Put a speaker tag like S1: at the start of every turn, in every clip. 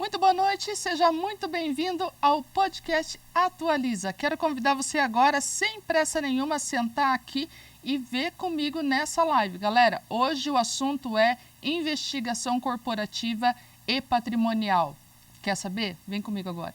S1: Muito boa noite, seja muito bem-vindo ao podcast Atualiza. Quero convidar você agora, sem pressa nenhuma, a sentar aqui e ver comigo nessa live. Galera, hoje o assunto é investigação corporativa e patrimonial. Quer saber? Vem comigo agora.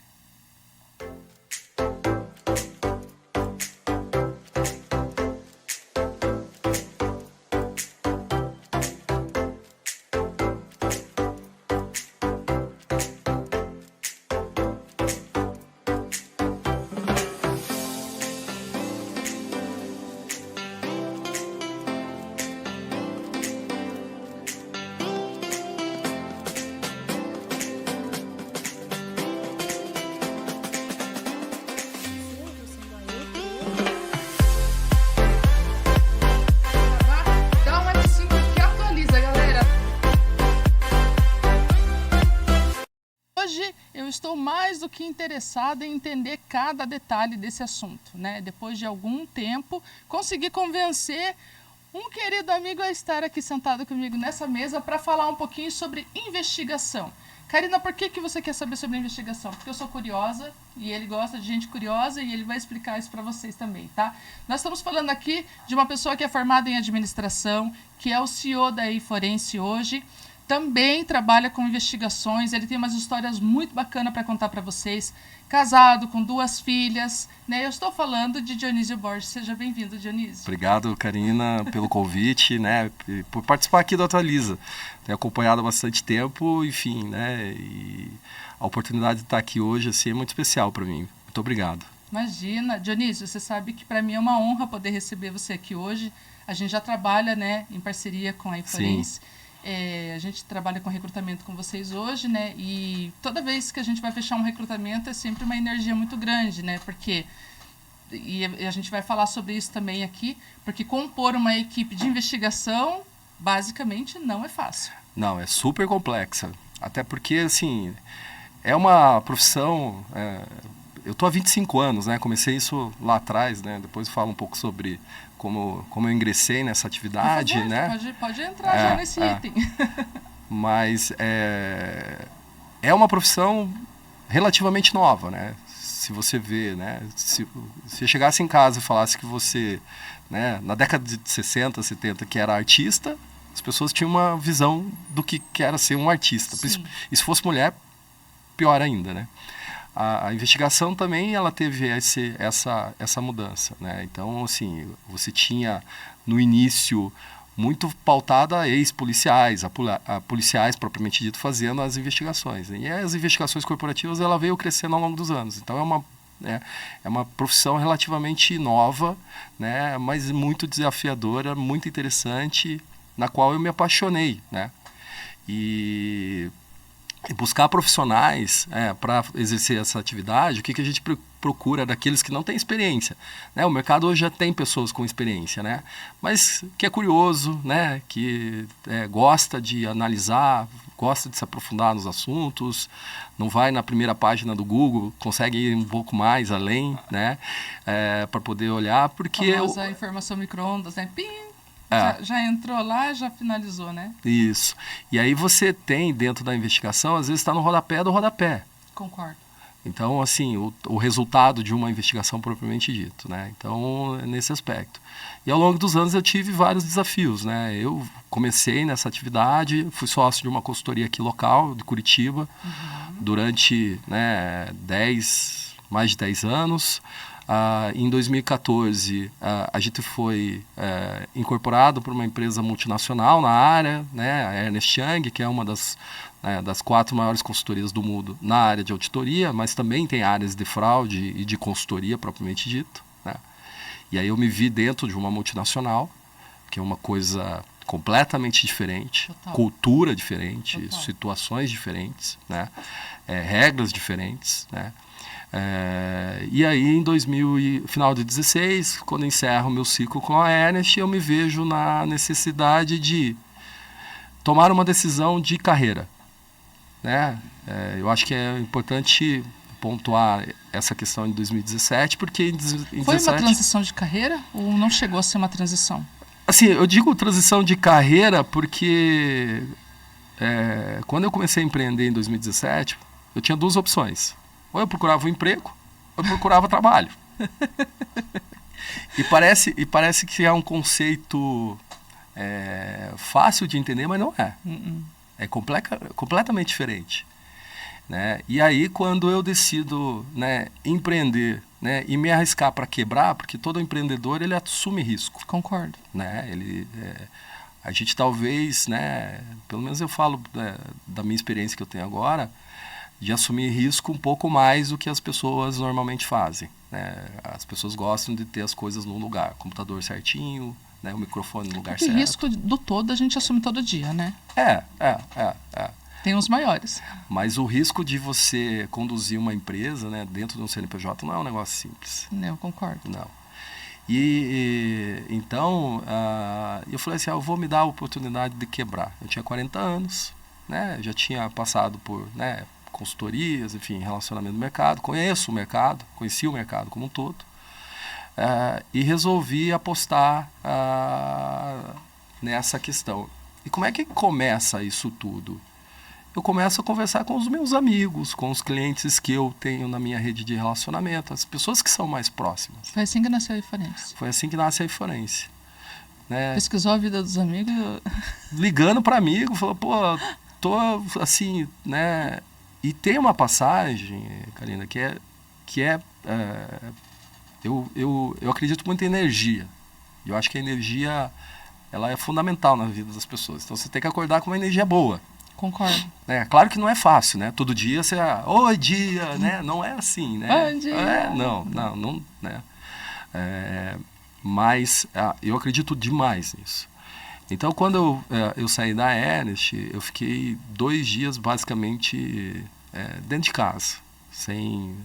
S1: Hoje eu estou mais do que interessada em entender cada detalhe desse assunto, né? Depois de algum tempo, consegui convencer um querido amigo a estar aqui sentado comigo nessa mesa para falar um pouquinho sobre investigação. Karina, por que você quer saber sobre investigação? Porque eu sou curiosa e ele gosta de gente curiosa e ele vai explicar isso para vocês também, tá? Nós estamos falando aqui de uma pessoa que é formada em administração, que é o CEO da Forense hoje. Também trabalha com investigações, ele tem umas histórias muito bacanas para contar para vocês. Casado, com 2 filhas, né? Eu estou falando de Dionísio Borges. Seja bem-vindo, Dionísio.
S2: Obrigado, Karina, pelo convite, né? E por participar aqui do Atualiza. Tenho acompanhado há bastante tempo, enfim, né? E a oportunidade de estar aqui hoje assim, é muito especial para mim. Muito obrigado.
S1: Imagina. Dionísio, você sabe que para mim é uma honra poder receber você aqui hoje. A gente já trabalha, né, em parceria com a Forense. A gente trabalha com recrutamento com vocês hoje, né? E toda vez que a gente vai fechar um recrutamento é sempre uma energia muito grande, né? Porque, e a gente vai falar sobre isso também aqui, porque compor uma equipe de investigação, basicamente, não é fácil.
S2: Não, é super complexa. Até porque, assim, é uma profissão... eu estou há 25 anos, né? Comecei isso lá atrás, né? Depois eu falo um pouco sobre como eu ingressei nessa atividade,
S1: por favor,
S2: né?
S1: Pode entrar já nesse item.
S2: Mas é uma profissão relativamente nova, né? Se você vê, né? Se você chegasse em casa e falasse que você, né, na década de 60, 70, que era artista, as pessoas tinham uma visão do que era ser um artista. E se fosse mulher, pior ainda, né? A investigação também ela teve essa mudança, né? Então, assim, você tinha no início muito pautada a ex-policiais, a policiais propriamente dito fazendo as investigações. E as investigações corporativas ela veio crescendo ao longo dos anos. Então é uma profissão relativamente nova, né? Mas muito desafiadora, muito interessante, na qual eu me apaixonei, né? E buscar profissionais para exercer essa atividade, o que a gente procura daqueles que não têm experiência, né? O mercado hoje já tem pessoas com experiência, né? Mas que é curioso, né? Que gosta de analisar, gosta de se aprofundar nos assuntos, não vai na primeira página do Google, consegue ir um pouco mais além, né? Para poder olhar, porque...
S1: A informação micro-ondas, né? Pim! Já entrou lá, já finalizou, né?
S2: Isso. E aí você tem, dentro da investigação, às vezes está no rodapé do rodapé.
S1: Concordo.
S2: Então, assim, o resultado de uma investigação propriamente dito, né? Então, é nesse aspecto. E ao longo dos anos eu tive vários desafios, né? Eu comecei nessa atividade, fui sócio de uma consultoria aqui local, de Curitiba, durante mais de 10 anos. Em 2014, a gente foi incorporado por uma empresa multinacional na área, né, a Ernst Young, que é uma das 4 maiores consultorias do mundo na área de auditoria, mas também tem áreas de fraude e de consultoria propriamente dito, né? E aí eu me vi dentro de uma multinacional, que é uma coisa completamente diferente,
S1: Total.
S2: Cultura diferente,
S1: Total.
S2: Situações diferentes, né? Regras diferentes, né? E aí, final de 2016, quando eu encerro o meu ciclo com a Ernst, eu me vejo na necessidade de tomar uma decisão de carreira, né? Eu acho que é importante pontuar essa questão em 2017, porque em 2017...
S1: Foi uma transição de carreira ou não chegou a ser uma transição?
S2: Assim, eu digo transição de carreira porque quando eu comecei a empreender em 2017... eu tinha duas opções. Ou eu procurava um emprego, ou eu procurava trabalho. E parece que é um conceito fácil de entender, mas não é. É completamente diferente. Né? E aí, quando eu decido, né, empreender, né, e me arriscar para quebrar, porque todo empreendedor ele assume risco.
S1: Concordo.
S2: Né? A gente talvez, né, pelo menos eu falo da minha experiência que eu tenho agora, de assumir risco um pouco mais do que as pessoas normalmente fazem. Né? As pessoas gostam de ter as coisas no lugar, computador certinho, né, o microfone no lugar certo.
S1: O risco do todo a gente assume todo dia, né? Tem os maiores.
S2: Mas o risco de você conduzir uma empresa, né, dentro de um CNPJ não é um negócio simples.
S1: Eu concordo.
S2: Não. Então, eu falei assim, eu vou me dar a oportunidade de quebrar. Eu tinha 40 anos, né, já tinha passado por, né, consultorias, enfim, relacionamento do mercado, conheci o mercado como um todo, e resolvi apostar nessa questão. E como é que começa isso tudo? Eu começo a conversar com os meus amigos, com os clientes que eu tenho na minha rede de relacionamento, as pessoas que são mais próximas.
S1: Foi assim que nasceu a Iforense.
S2: Foi assim que nasce a Iforense. Né?
S1: Pesquisou a vida dos amigos?
S2: Ligando para amigo, falou, pô, tô assim, né? E tem uma passagem, Karina, eu acredito muito em energia. Eu acho que a energia, ela é fundamental na vida das pessoas. Então você tem que acordar com uma energia boa.
S1: Concordo.
S2: Claro que não é fácil, né? Todo dia você, oi dia, né? Não é assim, né?
S1: Bom dia.
S2: Não, né? Mas eu acredito demais nisso. Então, quando eu saí da Ernest, eu fiquei 2 dias basicamente dentro de casa, sem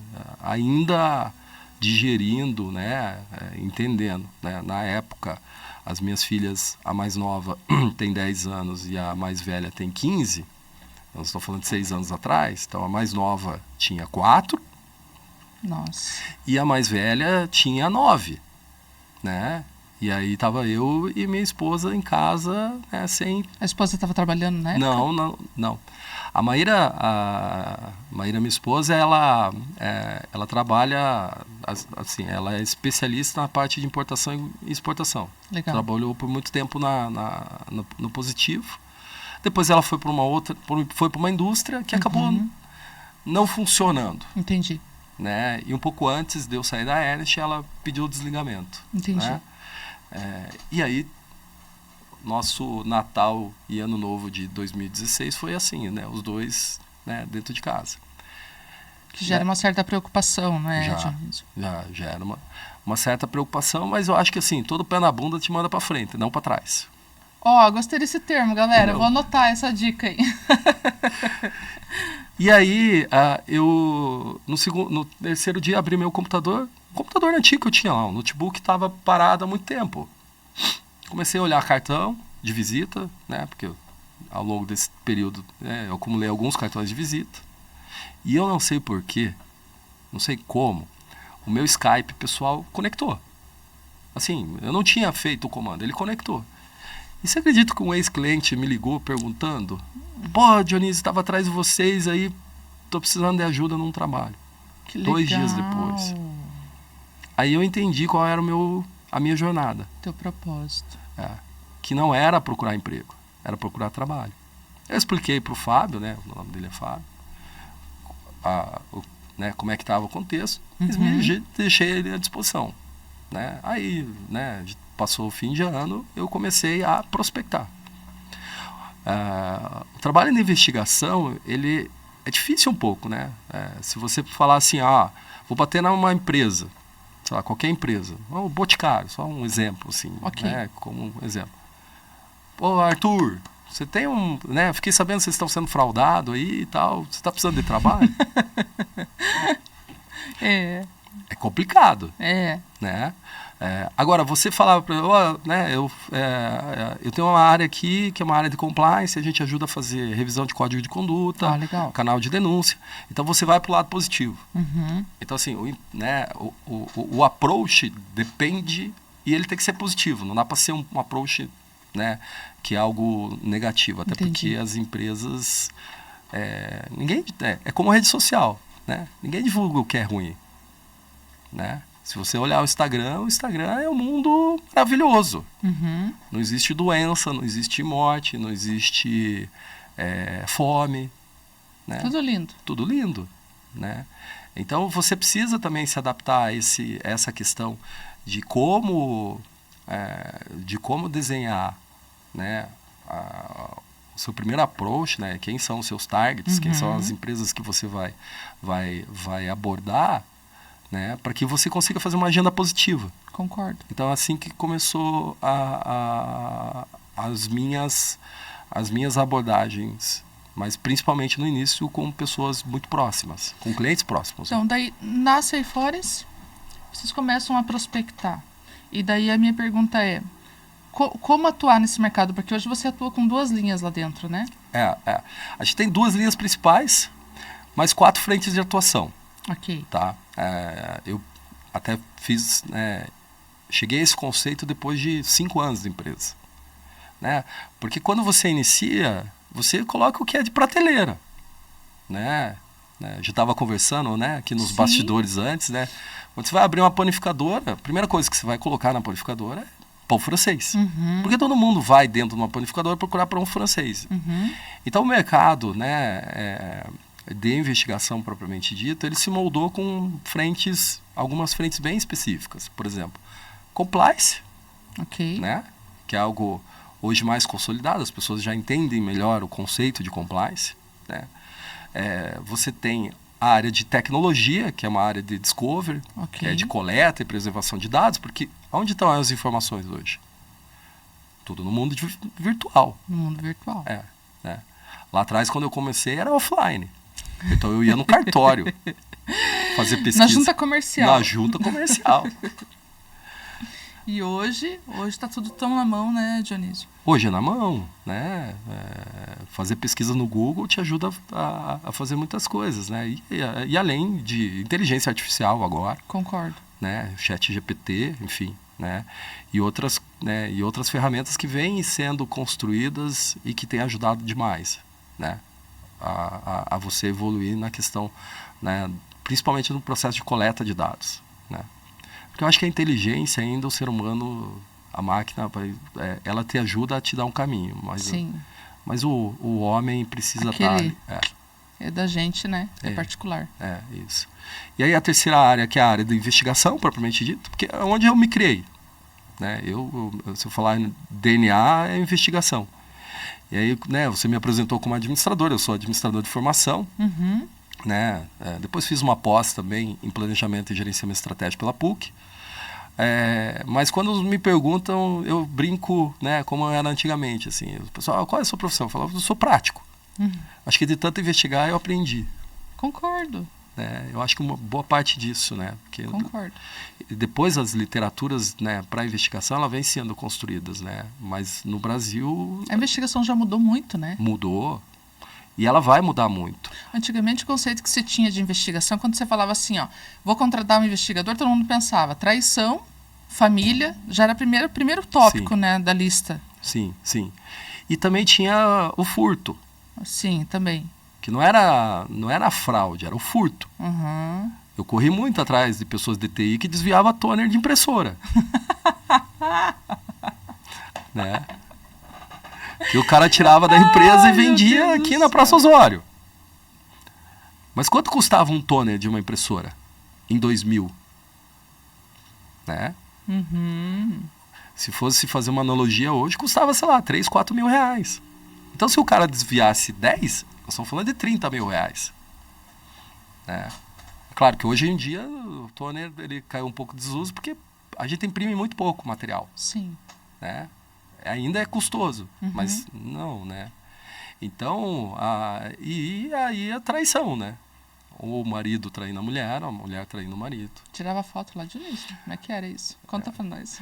S2: ainda digerindo, né? Entendendo, né? Na época, as minhas filhas, a mais nova tem 10 anos e a mais velha tem 15. Nós estamos falando de 6 anos atrás. Então, a mais nova tinha 4.
S1: Nossa.
S2: E a mais velha tinha 9. Né? E aí estava eu e minha esposa em casa, né, sem...
S1: A esposa estava trabalhando na época?
S2: Não. A Maíra, minha esposa, ela trabalha, assim, ela é especialista na parte de importação e exportação.
S1: Legal.
S2: Trabalhou por muito tempo no Positivo. Depois ela foi para uma indústria que acabou não funcionando.
S1: Entendi.
S2: Né? E um pouco antes de eu sair da Ernest, ela pediu o desligamento.
S1: Entendi.
S2: Né? E aí, nosso Natal e Ano Novo de 2016 foi assim, né? Os dois, né, dentro de casa.
S1: Que gera uma certa preocupação, né?
S2: Já gera uma certa preocupação, mas eu acho que assim, todo pé na bunda te manda para frente, não para trás.
S1: Gostei desse termo, galera. Eu vou anotar essa dica aí.
S2: E aí, no terceiro dia, abri meu computador. Um computador antigo que eu tinha lá, um notebook estava parado há muito tempo. Comecei a olhar cartão de visita, né? Porque ao longo desse período, né, eu acumulei alguns cartões de visita. E eu não sei porquê, não sei como, o meu Skype pessoal conectou. Assim, eu não tinha feito o comando, ele conectou. E você acredita que um ex-cliente me ligou perguntando: pô, Dionísio, estava atrás de vocês aí, tô precisando de ajuda num trabalho.
S1: Que legal.
S2: 2 dias depois. Aí eu entendi qual era a minha jornada.
S1: Teu propósito.
S2: Que não era procurar emprego, era procurar trabalho. Eu expliquei para o Fábio, né, o nome dele é Fábio, né, como é que estava o contexto, e deixei ele à disposição. Né? Aí, né, passou o fim de ano, eu comecei a prospectar. O trabalho de investigação, ele é difícil um pouco, né? Se você falar assim, vou bater numa empresa, sei lá, qualquer empresa, o Boticário, só um exemplo, assim, né? Como um exemplo. Pô, Arthur, você tem né? Fiquei sabendo que vocês estão sendo fraudados aí e tal, você está precisando de trabalho? É complicado. Né? Agora, você falava para né, eu tenho uma área aqui que é uma área de compliance, a gente ajuda a fazer revisão de código de conduta, canal de denúncia. Então, você vai para o lado positivo. Então, assim, o approach depende e ele tem que ser positivo. Não dá para ser um approach, né, que é algo negativo. Até porque as empresas, É como rede social, né? Ninguém divulga o que é ruim, né? Se você olhar o Instagram é um mundo maravilhoso.
S1: Uhum.
S2: Não existe doença, não existe morte, não existe fome, né?
S1: Tudo lindo.
S2: Tudo lindo, né? Então você precisa também se adaptar a essa questão de como desenhar, né, o seu primeiro approach, né, quem são os seus targets, quem são as empresas que você vai abordar, né, para que você consiga fazer uma agenda positiva.
S1: Concordo.
S2: Então assim que começou as minhas abordagens, mas principalmente no início com pessoas muito próximas, com clientes próximos.
S1: Então, daí, na Salesforce, vocês começam a prospectar. E daí a minha pergunta é, como atuar nesse mercado? Porque hoje você atua com 2 linhas lá dentro, né?
S2: A gente tem 2 linhas principais, mas 4 frentes de atuação.
S1: Ok.
S2: Tá? Eu até cheguei a esse conceito depois de 5 anos de empresa. Né? Porque quando você inicia, você coloca o que é de prateleira, né? Já estava conversando, né, aqui nos bastidores antes, né? Quando você vai abrir uma panificadora, a primeira coisa que você vai colocar na panificadora é pão francês. Porque todo mundo vai dentro de uma panificadora procurar pão francês. Então o mercado, né, de investigação propriamente dito, ele se moldou com algumas frentes bem específicas. Por exemplo, compliance, né, que é algo hoje mais consolidado, as pessoas já entendem melhor o conceito de compliance, né? Você tem a área de tecnologia, que é uma área de discovery, que é de coleta e preservação de dados, porque onde estão as informações hoje? Tudo no mundo virtual.
S1: No mundo virtual.
S2: Né? Lá atrás, quando eu comecei, era offline. Então eu ia no cartório fazer pesquisa.
S1: Na junta comercial.
S2: Na junta comercial.
S1: E hoje está tudo tão na mão, né, Dionísio?
S2: Hoje é na mão, né? Fazer pesquisa no Google te ajuda a fazer muitas coisas, né? E além de inteligência artificial agora.
S1: Concordo.
S2: Né? ChatGPT, enfim, né? E outras ferramentas que vêm sendo construídas e que têm ajudado demais, né? A você evoluir na questão, né? Principalmente no processo de coleta de dados, né? Porque eu acho que a inteligência ainda, o ser humano, a máquina, ela te ajuda a te dar um caminho. Mas o homem precisa estar...
S1: É da gente, né? É particular.
S2: Isso. E aí a terceira área, que é a área da investigação, propriamente dito, porque é onde eu me criei. Né? Se eu falar em DNA, é investigação. E aí, né, você me apresentou como administrador, eu sou administrador de formação. Né? Depois fiz uma pós também em planejamento e gerenciamento estratégico pela PUC. Mas quando me perguntam, eu brinco, né, como era antigamente. Assim, o pessoal, qual é a sua profissão? Eu falo, eu sou prático. Acho que de tanto investigar eu aprendi.
S1: Concordo.
S2: Eu acho que uma boa parte disso, né? Porque
S1: concordo.
S2: Depois as literaturas, né, para investigação, ela vem sendo construídas, né? Mas no Brasil...
S1: A investigação já mudou muito, né?
S2: Mudou. E ela vai mudar muito.
S1: Antigamente, o conceito que se tinha de investigação, quando você falava assim, ó, vou contratar um investigador, todo mundo pensava, traição, família, já era o primeiro tópico, né, da lista.
S2: Sim. E também tinha o furto.
S1: Sim, também.
S2: Que não era a fraude, era o furto. Eu corri muito atrás de pessoas de TI que desviavam toner de impressora. Né? Que o cara tirava da empresa e vendia aqui na Praça Osório. Mas quanto custava um toner de uma impressora em 2000? Né? Se fosse fazer uma analogia hoje, custava, sei lá, 3, 4 mil reais. Então, se o cara desviasse 10, nós estamos falando de 30 mil reais. Né? Claro que hoje em dia o toner ele caiu um pouco de desuso porque a gente imprime muito pouco material.
S1: Sim.
S2: Né? Ainda é custoso, mas não, né? Então, e aí a traição, né? Ou o marido traindo a mulher traindo o marido.
S1: Tirava foto lá de início. Como é que era isso? Conta pra nós.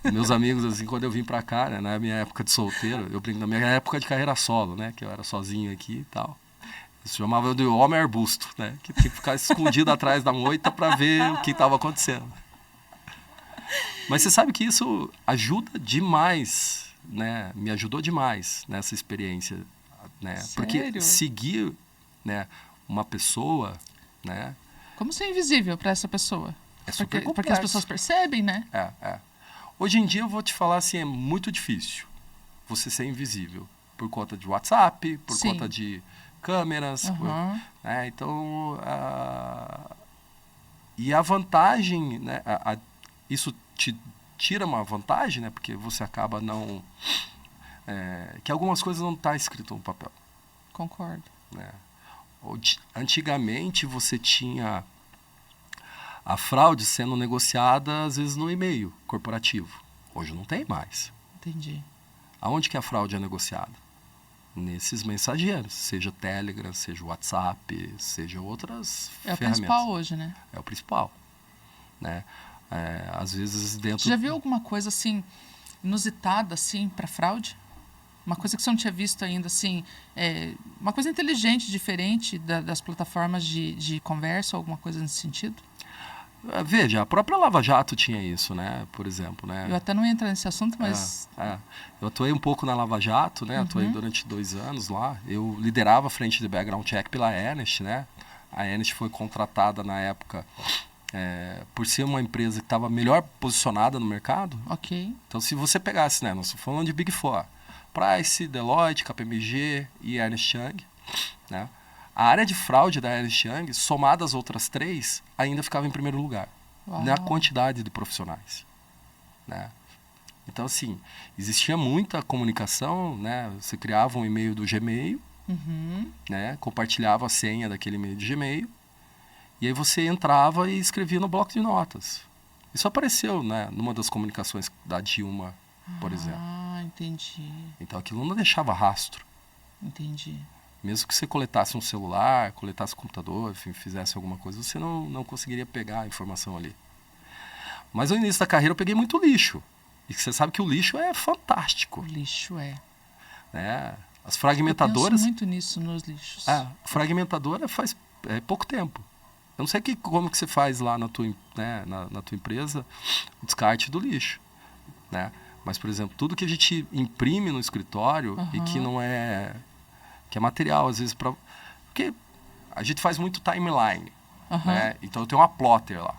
S2: Meus amigos, assim, quando eu vim pra cá, né, na minha época de solteiro, eu brinco, na minha época de carreira solo, né? Que eu era sozinho aqui e tal. Eles chamavam de homem arbusto, né? Que tinha que ficar escondido atrás da moita pra ver o que estava acontecendo. Mas você sabe que isso ajuda demais, né? Me ajudou demais nessa experiência né?
S1: Sério?
S2: Porque seguir, né, uma pessoa, né,
S1: Como ser invisível para essa pessoa?
S2: é super complexo.
S1: Porque as pessoas percebem, né?
S2: Hoje em dia eu vou te falar assim, é muito difícil você ser invisível por conta de WhatsApp, por
S1: Sim.
S2: conta de câmeras,
S1: Aham.
S2: né? Então, e a vantagem, né, isso te tira uma vantagem, né, porque você acaba não... que algumas coisas não estão escritas no papel.
S1: Concordo.
S2: Né? Antigamente você tinha a fraude sendo negociada às vezes no e-mail corporativo. Hoje não tem mais.
S1: Entendi.
S2: Aonde que a fraude é negociada? Nesses mensageiros, seja Telegram, seja WhatsApp, seja outras
S1: É o
S2: ferramentas.
S1: principal hoje, né?
S2: É o principal. Né? Às vezes dentro...
S1: Você já viu alguma coisa assim, inusitada assim, para fraude? Uma coisa que você não tinha visto ainda, assim, uma coisa inteligente, diferente das plataformas de conversa, ou alguma coisa nesse sentido?
S2: Veja, a própria Lava Jato tinha isso, né? Por exemplo, né?
S1: Eu até não ia entrar nesse assunto, mas...
S2: Eu atuei um pouco na Lava Jato, né? Atuei durante 2 anos lá. Eu liderava a frente de background check pela Ernest, né? A Ernest foi contratada na época por ser uma empresa que estava melhor posicionada no mercado.
S1: Ok.
S2: Então, se você pegasse, né? Nós estamos falando de Big Four. Price, Deloitte, KPMG e Ernst Young, né? A área de fraude da Ernst Young, somada às outras 3, ainda ficava em primeiro lugar.
S1: Uau.
S2: Na quantidade de profissionais. Né? Então, assim, existia muita comunicação, né? Você criava um e-mail do Gmail, né? Compartilhava a senha daquele e-mail de Gmail, e aí você entrava e escrevia no bloco de notas. Isso apareceu, né, numa das comunicações da Dilma, por exemplo.
S1: Ah, entendi.
S2: Então, aquilo não deixava rastro.
S1: Entendi.
S2: Mesmo que você coletasse um celular, coletasse um computador, enfim, fizesse alguma coisa, você não conseguiria pegar a informação ali. Mas no início da carreira eu peguei muito lixo. E você sabe que o lixo é fantástico.
S1: O lixo
S2: Né? As fragmentadoras...
S1: Eu penso muito nisso, nos lixos.
S2: A fragmentadora faz pouco tempo. Eu não sei como que você faz lá na tua, né, na tua empresa o descarte do lixo. Né? Mas, por exemplo, tudo que a gente imprime no escritório e que não é... que é material, às vezes, para... Porque a gente faz muito timeline. Né? Então, eu tenho uma plotter lá.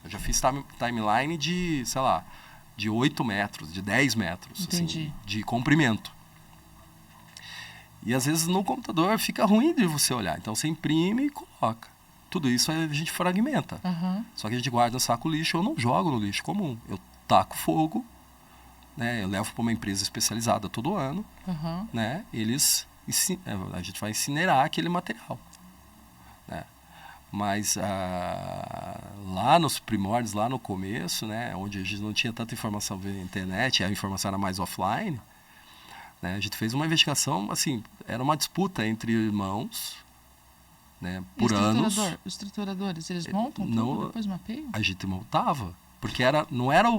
S2: Eu já fiz timeline de, sei lá, de 8 metros, de 10 metros. Assim, de comprimento. E, às vezes, no computador fica ruim de você olhar. Então, você imprime e coloca. Tudo isso a gente fragmenta. Só que a gente guarda no saco lixo. Eu não jogo no lixo comum. Eu taco fogo, né? Eu levo para uma empresa especializada todo ano. Né? A gente vai incinerar aquele material. Né? Mas lá nos primórdios, lá no começo, né, onde a gente não tinha tanta informação via internet, a informação era mais offline, né, a gente fez uma investigação, assim, era uma disputa entre irmãos, né, por anos.
S1: Os trituradores, eles montam tudo, depois mapeiam?
S2: A gente montava, porque não era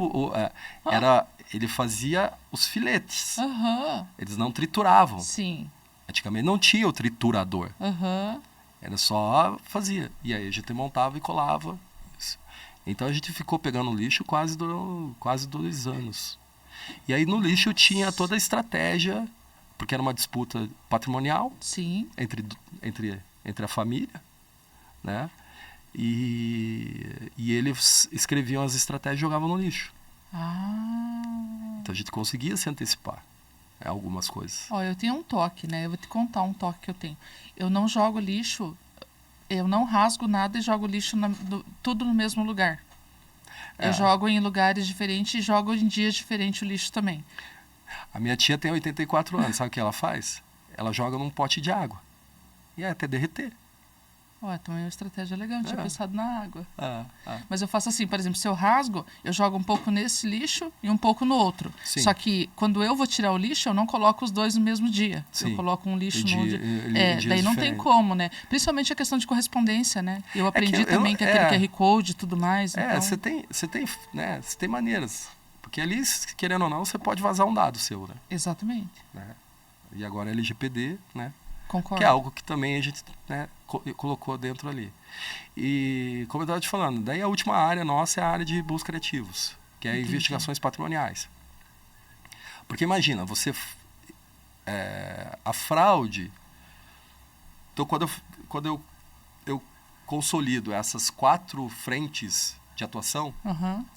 S2: ele fazia os filetes. Eles não trituravam.
S1: Sim.
S2: Antigamente não tinha o triturador. Era só fazia. E aí a gente montava e colava. Então a gente ficou pegando lixo quase 2 anos. E aí no lixo tinha toda a estratégia, porque era uma disputa patrimonial.
S1: Sim.
S2: Entre a família. Né? E eles escreviam as estratégias e jogavam no lixo. Então a gente conseguia se antecipar. Algumas coisas.
S1: Eu tenho um toque, né? Eu vou te contar um toque que eu tenho. Eu não jogo lixo, eu não rasgo nada e jogo lixo tudo no mesmo lugar. Eu jogo em lugares diferentes e jogo em dias diferentes o lixo também.
S2: A minha tia tem 84 anos, sabe o que ela faz? Ela joga num pote de água. E até derreter.
S1: Também é uma estratégia legal, não tinha pensado na água. Mas eu faço assim, por exemplo, se eu rasgo, eu jogo um pouco nesse lixo e um pouco no outro.
S2: Sim.
S1: Só que quando eu vou tirar o lixo, eu não coloco os dois no mesmo dia.
S2: Sim.
S1: Eu coloco um lixo no dia.
S2: Daí
S1: não tem como, né? Principalmente a questão de correspondência, né? Eu aprendi também que aquele QR Code e tudo mais.
S2: Você tem maneiras. Porque ali, querendo ou não, você pode vazar um dado seu, né?
S1: Exatamente.
S2: Né? E agora LGPD, né?
S1: Concordo.
S2: Que é algo que também a gente, né, colocou dentro ali. E, como eu estava te falando, daí a última área nossa é a área de busca de ativos, que é investigações patrimoniais. Porque imagina, a fraude, Então, quando eu consolido essas 4 frentes de atuação,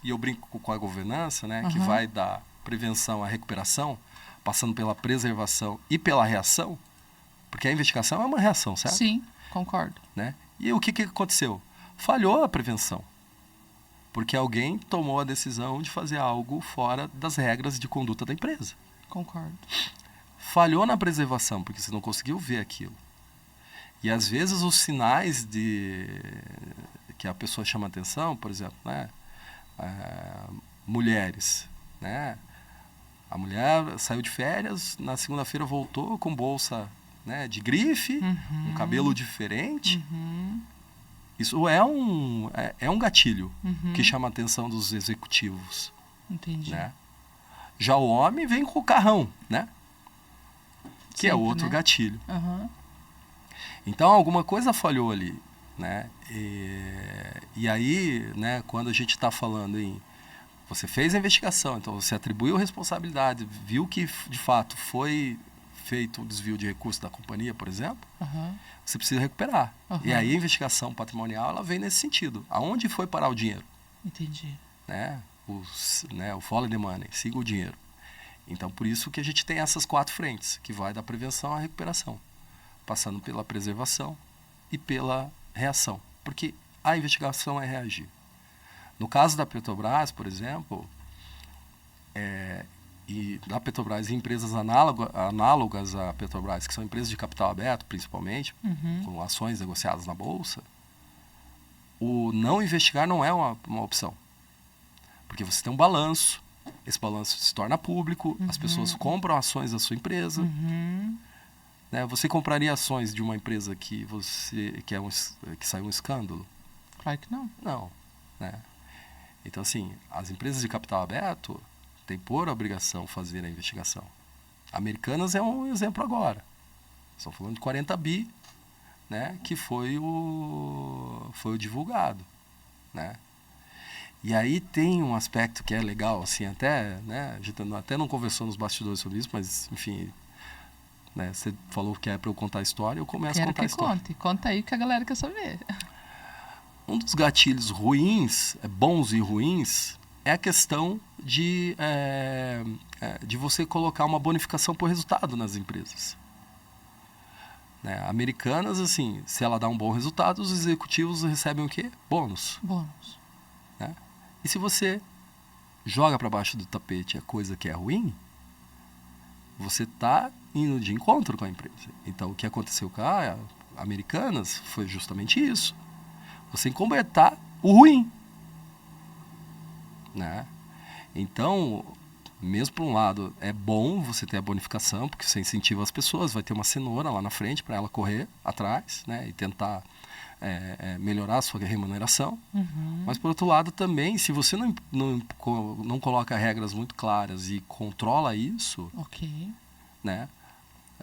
S2: e eu brinco com a governança, né, que vai da prevenção à recuperação, passando pela preservação e pela reação, porque a investigação é uma reação, certo?
S1: Sim, concordo.
S2: Né? E o que aconteceu? Falhou a prevenção, porque alguém tomou a decisão de fazer algo fora das regras de conduta da empresa.
S1: Concordo.
S2: Falhou na preservação, porque você não conseguiu ver aquilo. E às vezes os sinais que a pessoa chama atenção, por exemplo, né? Mulheres, né? A mulher saiu de férias, na segunda-feira voltou com bolsa, né, de grife, um cabelo diferente. Isso é um gatilho que chama a atenção dos executivos.
S1: Entendi.
S2: Né? Já o homem vem com o carrão, né? Que é
S1: Sempre,
S2: outro
S1: né?
S2: gatilho. Então, alguma coisa falhou ali, né? E aí, né, quando a gente está falando em... Você fez a investigação, então você atribuiu responsabilidade, viu que, de fato, foi feito um desvio de recursos da companhia, por exemplo, você precisa recuperar. E aí a investigação patrimonial, ela vem nesse sentido. Aonde foi parar o dinheiro?
S1: Entendi.
S2: Né? O follow the money, siga o dinheiro. Então, por isso que a gente tem essas 4 frentes, que vai da prevenção à recuperação, passando pela preservação e pela reação. Porque a investigação é reagir. No caso da Petrobras, por exemplo, e da Petrobras e empresas análogas à Petrobras, que são empresas de capital aberto, principalmente, com ações negociadas na Bolsa, o não investigar não é uma opção. Porque você tem um balanço, esse balanço se torna público, as pessoas compram ações da sua empresa. Né? Você compraria ações de uma empresa que saiu um escândalo?
S1: Claro que não.
S2: Não. Né? Então, assim, as empresas de capital aberto têm por obrigação fazer a investigação. Americanas é um exemplo agora. Estão falando de 40 bi, né, que foi o divulgado. Né? E aí tem um aspecto que é legal, assim, até, né, a gente até não conversou nos bastidores sobre isso, mas, enfim, né, você falou que é para eu contar a história, eu começo a contar a história.
S1: Conta aí que a galera quer saber.
S2: Um dos gatilhos ruins, bons e ruins, é a questão de você colocar uma bonificação por resultado nas empresas. Né? Americanas, assim, se ela dá um bom resultado, os executivos recebem o quê? Bônus.
S1: Bônus.
S2: Né? E se você joga para baixo do tapete a coisa que é ruim, você está indo de encontro com a empresa. Então, o que aconteceu com a Americanas foi justamente isso. Você encobertar o ruim. Né? Então, mesmo por um lado, é bom você ter a bonificação, porque você incentiva as pessoas, vai ter uma cenoura lá na frente para ela correr atrás, né, e tentar melhorar a sua remuneração. Mas, por outro lado, também, se você não coloca regras muito claras e controla isso, né,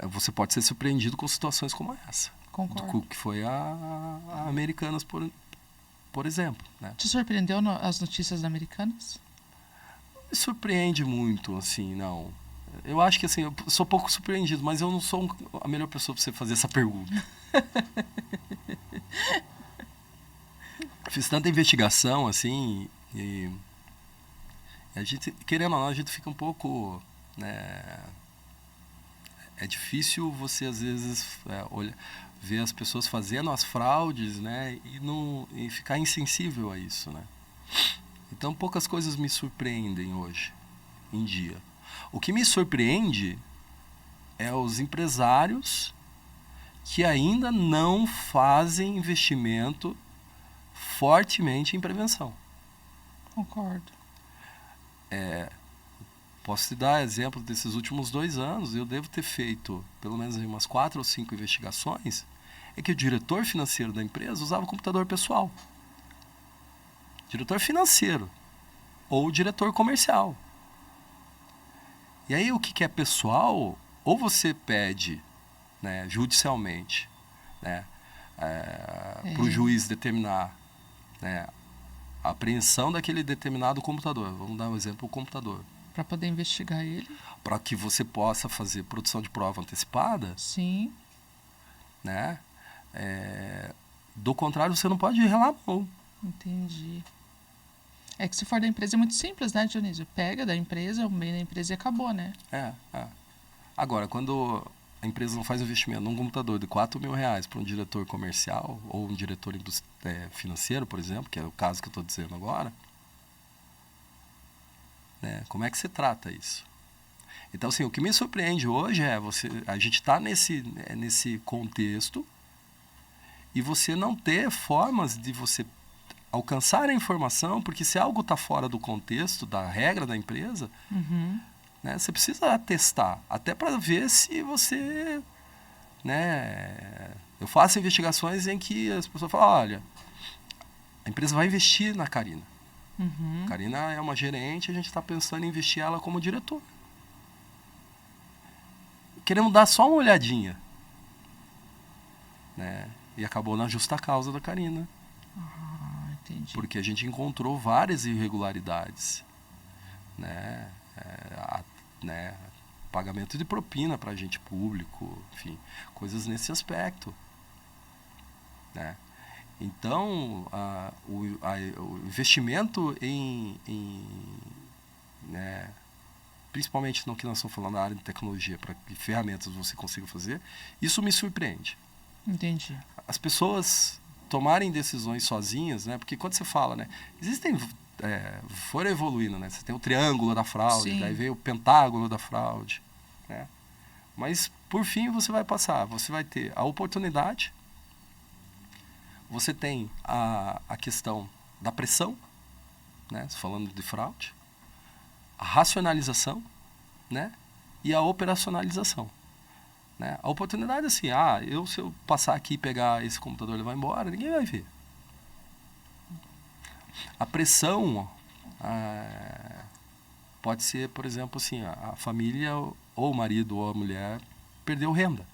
S2: você pode ser surpreendido com situações como essa.
S1: Concordo.
S2: Que foi a Americanas, por exemplo. Né?
S1: Te surpreendeu as notícias da Americanas?
S2: Me surpreende muito, assim, não. Eu acho que, assim, eu sou pouco surpreendido, mas eu não sou a melhor pessoa para você fazer essa pergunta. Fiz tanta investigação, assim, e a gente, querendo ou não, a gente fica um pouco, né, é difícil você, às vezes, ver as pessoas fazendo as fraudes, né, e ficar insensível a isso, né. Então, poucas coisas me surpreendem hoje em dia. O que me surpreende é os empresários que ainda não fazem investimento fortemente em prevenção.
S1: Concordo.
S2: Posso te dar exemplo desses últimos 2 anos, eu devo ter feito pelo menos umas 4 ou 5 investigações, é que o diretor financeiro da empresa usava computador pessoal. Diretor financeiro ou diretor comercial. E aí o que é pessoal, ou você pede, né, judicialmente, né, para o juiz determinar, né, a apreensão daquele determinado computador. Vamos dar um exemplo, o computador.
S1: Para poder investigar ele.
S2: Para que você possa fazer produção de prova antecipada.
S1: Sim.
S2: Né? Do contrário, você não pode relar a mão.
S1: Entendi. É que se for da empresa é muito simples, né, Dionísio? Pega da empresa, o bem da empresa e acabou, né?
S2: Agora, quando a empresa não faz investimento num computador de R$4.000 para um diretor comercial ou um diretor financeiro, por exemplo, que é o caso que eu estou dizendo agora, né, como é que você trata isso? Então, assim, o que me surpreende hoje é a gente está nesse contexto e você não ter formas de você alcançar a informação, porque se algo está fora do contexto, da regra da empresa, né, você precisa atestar, até para ver se você... Né, eu faço investigações em que as pessoas falam, olha, a empresa vai investir na Karina. A Karina é uma gerente, a gente está pensando em investir ela como diretor. Queremos dar só uma olhadinha. Né? E acabou na justa causa da Karina.
S1: Entendi.
S2: Porque a gente encontrou várias irregularidades. Né? Pagamento de propina para agente público, enfim, coisas nesse aspecto. Né? Então, o investimento né, principalmente no que nós estamos falando na área de tecnologia, para que ferramentas você consiga fazer, isso me surpreende.
S1: Entendi.
S2: As pessoas tomarem decisões sozinhas, né? Porque quando você fala, né? Existem, foram evoluindo, né? Você tem o triângulo da fraude,
S1: Sim.
S2: daí veio o pentágono da fraude, né? Mas, por fim, você vai ter a oportunidade, você tem a questão da pressão, né? Falando de fraude, a racionalização, né? E a operacionalização. Né? A oportunidade é assim, se eu passar aqui e pegar esse computador e levar embora, ninguém vai ver. A pressão pode ser, por exemplo, assim, a família, ou o marido ou a mulher, perdeu renda.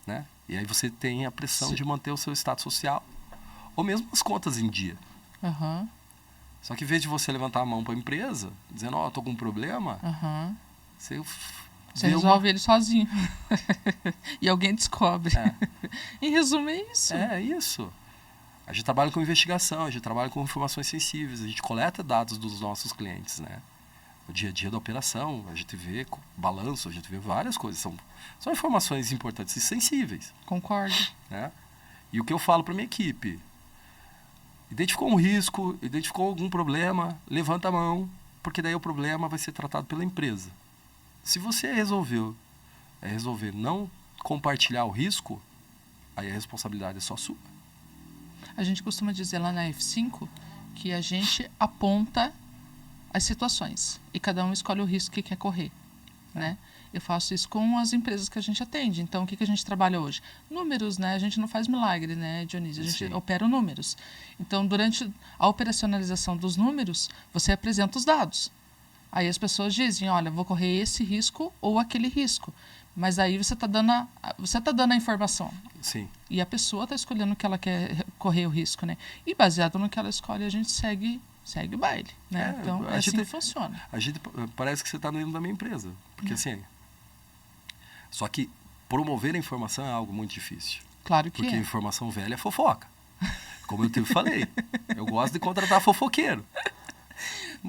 S2: Né? E aí você tem a pressão de manter o seu status social, ou mesmo as contas em dia. Só que em vez de você levantar a mão para a empresa, dizendo, estou com um problema,
S1: você resolve ele sozinho. E alguém descobre. Em resumo, é isso.
S2: É isso. A gente trabalha com investigação, a gente trabalha com informações sensíveis, a gente coleta dados dos nossos clientes, né? O dia a dia da operação, a gente vê balanço, a gente vê várias coisas. São informações importantes e sensíveis.
S1: Concordo.
S2: Né? E o que eu falo para minha equipe? Identificou um risco, identificou algum problema, levanta a mão, porque daí o problema vai ser tratado pela empresa. Se você resolver não compartilhar o risco, aí a responsabilidade é só sua.
S1: A gente costuma dizer lá na F5 que a gente aponta as situações e cada um escolhe o risco que quer correr. Né? Eu faço isso com as empresas que a gente atende. Então, o que a gente trabalha hoje? Números, né? A gente não faz milagre, né, Dionísio? A gente opera números. Então, durante a operacionalização dos números, você apresenta os dados. Aí as pessoas dizem, olha, vou correr esse risco ou aquele risco. Mas aí você está dando a informação.
S2: Sim.
S1: E a pessoa está escolhendo o que ela quer correr o risco, né? E baseado no que ela escolhe, a gente segue o baile, né? Então, é assim que funciona.
S2: A gente parece que você está dentro da minha empresa. Porque assim... Só que promover a informação é algo muito difícil.
S1: Claro que
S2: porque informação velha é fofoca. Como eu te falei. Eu gosto de contratar fofoqueiro.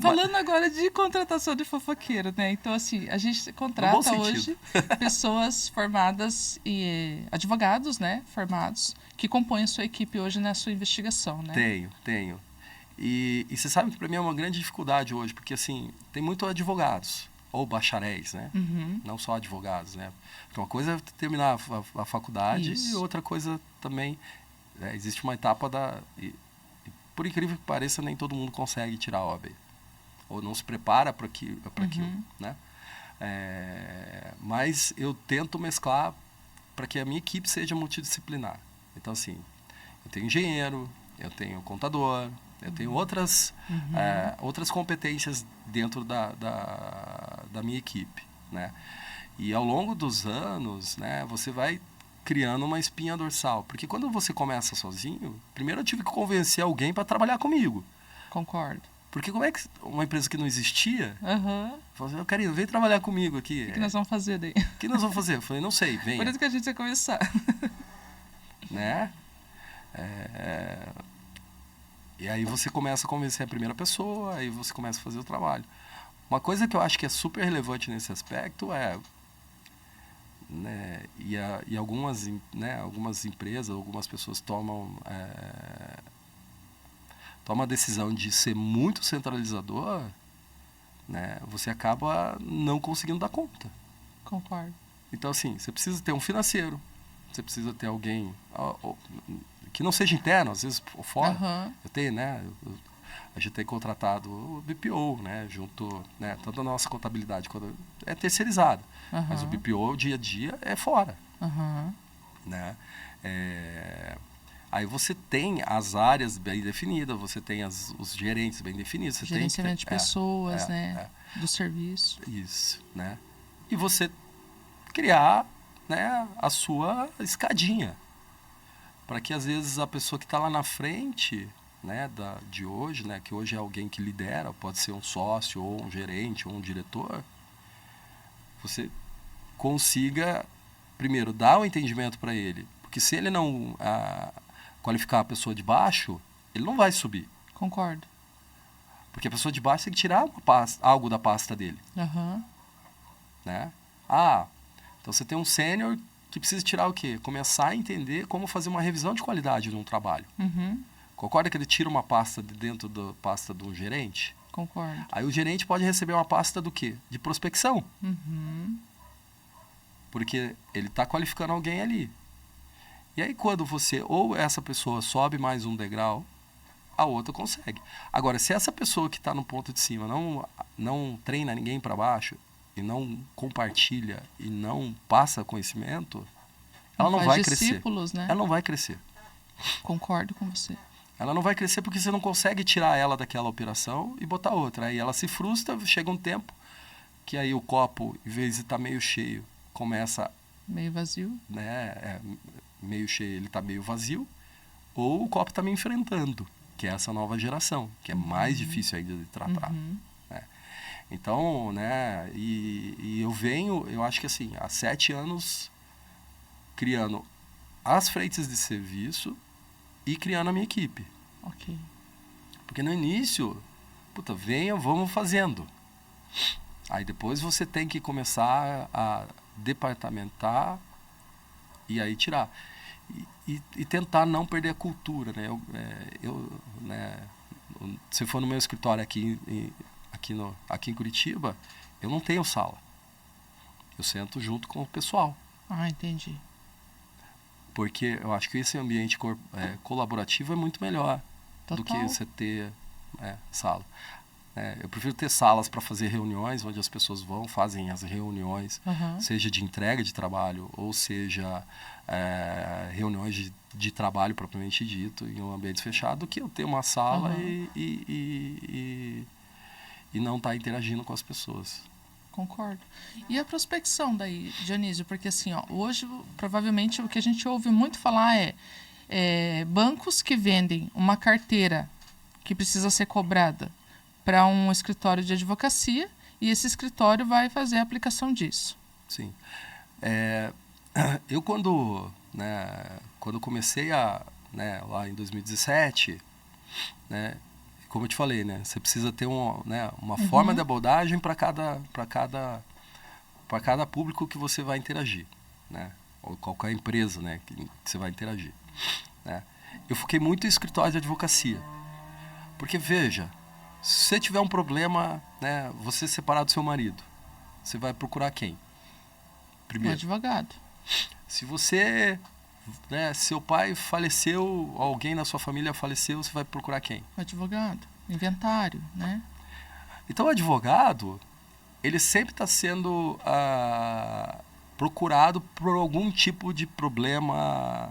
S1: Falando agora de contratação de fofoqueiro, né? Então, assim, a gente contrata hoje pessoas formadas e advogados, né? Formados, que compõem a sua equipe hoje na sua investigação, né?
S2: Tenho. E você sabe que para mim é uma grande dificuldade hoje, porque, assim, tem muitos advogados, ou bacharéis, né? Não só advogados, né? Porque uma coisa é terminar a faculdade e outra coisa também, existe uma etapa e por incrível que pareça, nem todo mundo consegue tirar a OAB. Ou não se prepara para aquilo, né? Mas eu tento mesclar para que a minha equipe seja multidisciplinar. Então, assim, eu tenho engenheiro, eu tenho contador, eu tenho outras competências dentro da minha equipe, né? E ao longo dos anos, né, você vai criando uma espinha dorsal. Porque quando você começa sozinho, primeiro eu tive que convencer alguém para trabalhar comigo.
S1: Concordo.
S2: Porque como é que uma empresa que não existia, falou assim, Karina, vem trabalhar comigo aqui.
S1: O que nós vamos fazer daí?
S2: O que nós vamos fazer? Eu falei, não sei, vem.
S1: Por isso que a gente ia começar.
S2: né? E aí você começa a convencer a primeira pessoa, aí você começa a fazer o trabalho. Uma coisa que eu acho que é super relevante nesse aspecto é, né, e algumas, né, algumas empresas, algumas pessoas tomam a decisão de ser muito centralizador, né, você acaba não conseguindo dar conta.
S1: Concordo.
S2: Então, assim, você precisa ter um financeiro, você precisa ter alguém que não seja interno, às vezes fora.
S1: Aham.
S2: Eu tenho, né? A gente tem contratado o BPO, né? Junto, né? Tanto a nossa contabilidade quanto é terceirizado. Mas o
S1: Aham.
S2: BPO, dia a dia, é fora,
S1: Aham.
S2: né? Aí você tem as áreas bem definidas, você tem os gerentes bem definidos. Você
S1: Gerenciamento de
S2: tem
S1: pessoas, né? Do serviço.
S2: isso, né? E você criar, né, a sua escadinha, para que às vezes a pessoa que está lá na frente, né, de hoje, né, que hoje é alguém que lidera, pode ser um sócio ou um gerente ou um diretor, você consiga primeiro dar o entendimento para ele, porque se ele não qualificar a pessoa de baixo, ele não vai subir,
S1: Concordo.
S2: porque a pessoa de baixo tem que tirar algo da pasta dele,
S1: Aham.
S2: né? Então você tem um sênior que precisa tirar o quê? Começar a entender como fazer uma revisão de qualidade de um trabalho.
S1: Uhum.
S2: Concorda que ele tira uma pasta de dentro da pasta de um gerente?
S1: Concordo.
S2: Aí o gerente pode receber uma pasta do quê? De prospecção.
S1: Uhum.
S2: Porque ele está qualificando alguém ali. E aí quando você, ou essa pessoa sobe mais um degrau, a outra consegue. Agora, se essa pessoa que está no ponto de cima não treina ninguém para baixo, e não compartilha, e não passa conhecimento, ela não vai crescer.
S1: Discípulos, né?
S2: Ela não vai crescer.
S1: Concordo com você.
S2: Ela não vai crescer porque você não consegue tirar ela daquela operação e botar outra. Aí ela se frustra, chega um tempo que aí o copo, em vez de estar meio cheio, começa...
S1: Meio vazio.
S2: Né, meio cheio, ele está meio vazio, ou o copo está me enfrentando, que é essa nova geração, que é mais difícil ainda de tratar.
S1: Uhum.
S2: Né? Então, né, e eu acho que assim, há 7 anos criando as frentes de serviço e criando a minha equipe.
S1: Ok.
S2: Porque no início, venha, vamos fazendo. Aí depois você tem que começar a departamentar e aí tirar. E tentar não perder a cultura, né? Se for no meu escritório aqui em Curitiba, eu não tenho sala. Eu sento junto com o pessoal.
S1: Entendi.
S2: Porque eu acho que esse ambiente colaborativo é muito melhor do que
S1: Total.
S2: você ter sala. Eu prefiro ter salas para fazer reuniões, onde as pessoas fazem as reuniões, seja de entrega de trabalho, ou seja, reuniões de trabalho propriamente dito, em um ambiente fechado, do que eu ter uma sala e não estar interagindo com as pessoas.
S1: Concordo. E a prospecção daí, Dionísio? Porque assim, hoje provavelmente o que a gente ouve muito falar é bancos que vendem uma carteira que precisa ser cobrada para um escritório de advocacia e esse escritório vai fazer a aplicação disso.
S2: Sim. Eu quando comecei lá em 2017, né, como eu te falei, né, você precisa ter uma forma de abordagem para cada público que você vai interagir, né, ou qualquer empresa, né, que você vai interagir, né. Eu foquei muito em escritório de advocacia, porque veja, se você tiver um problema, né, você separar do seu marido, você vai procurar quem? Primeiro.
S1: O advogado.
S2: Se você, seu pai faleceu, alguém na sua família faleceu, você vai procurar quem?
S1: O advogado. Inventário, né?
S2: Então o advogado, ele sempre está sendo procurado por algum tipo de problema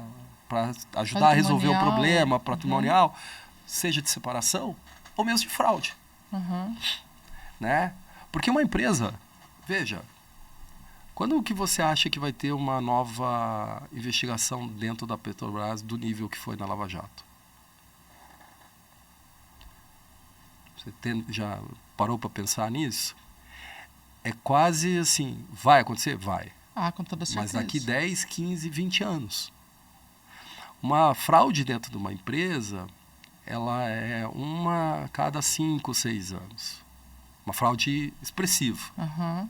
S2: para ajudar a resolver um problema patrimonial, seja de separação ou mesmo de fraude. Né? Porque uma empresa, veja, quando que você acha que vai ter uma nova investigação dentro da Petrobras do nível que foi na Lava Jato? Você já parou para pensar nisso? É quase assim, vai acontecer? Vai.
S1: Com toda certeza.
S2: Mas daqui 10, 15, 20 anos. Uma fraude dentro de uma empresa, ela é uma a cada 5, 6 anos. Uma fraude expressiva.
S1: Aham.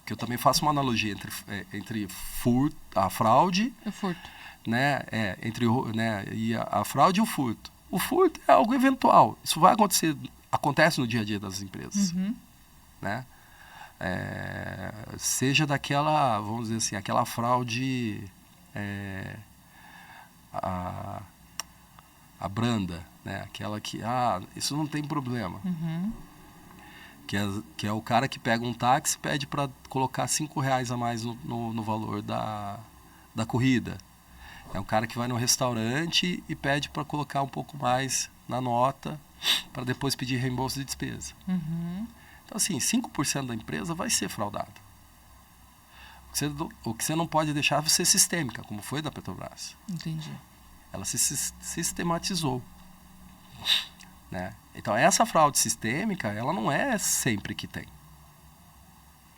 S2: Que eu também faço uma analogia entre a fraude,
S1: Eu furto.
S2: né, e a fraude e o furto. O furto é algo eventual. Isso vai acontecer, acontece no dia a dia das empresas,
S1: Uhum.
S2: né? Seja daquela, vamos dizer assim, aquela fraude a branda, né? Aquela que, isso não tem problema.
S1: Uhum.
S2: Que é o cara que pega um táxi e pede para colocar R$ 5 a mais no valor da corrida. É um cara que vai no restaurante e pede para colocar um pouco mais na nota para depois pedir reembolso de despesa.
S1: Uhum.
S2: Então, assim, 5% da empresa vai ser fraudado. O que você não pode deixar é ser sistêmica, como foi da Petrobras.
S1: Entendi.
S2: Ela se sistematizou, né? Então, essa fraude sistêmica, ela não é sempre que tem,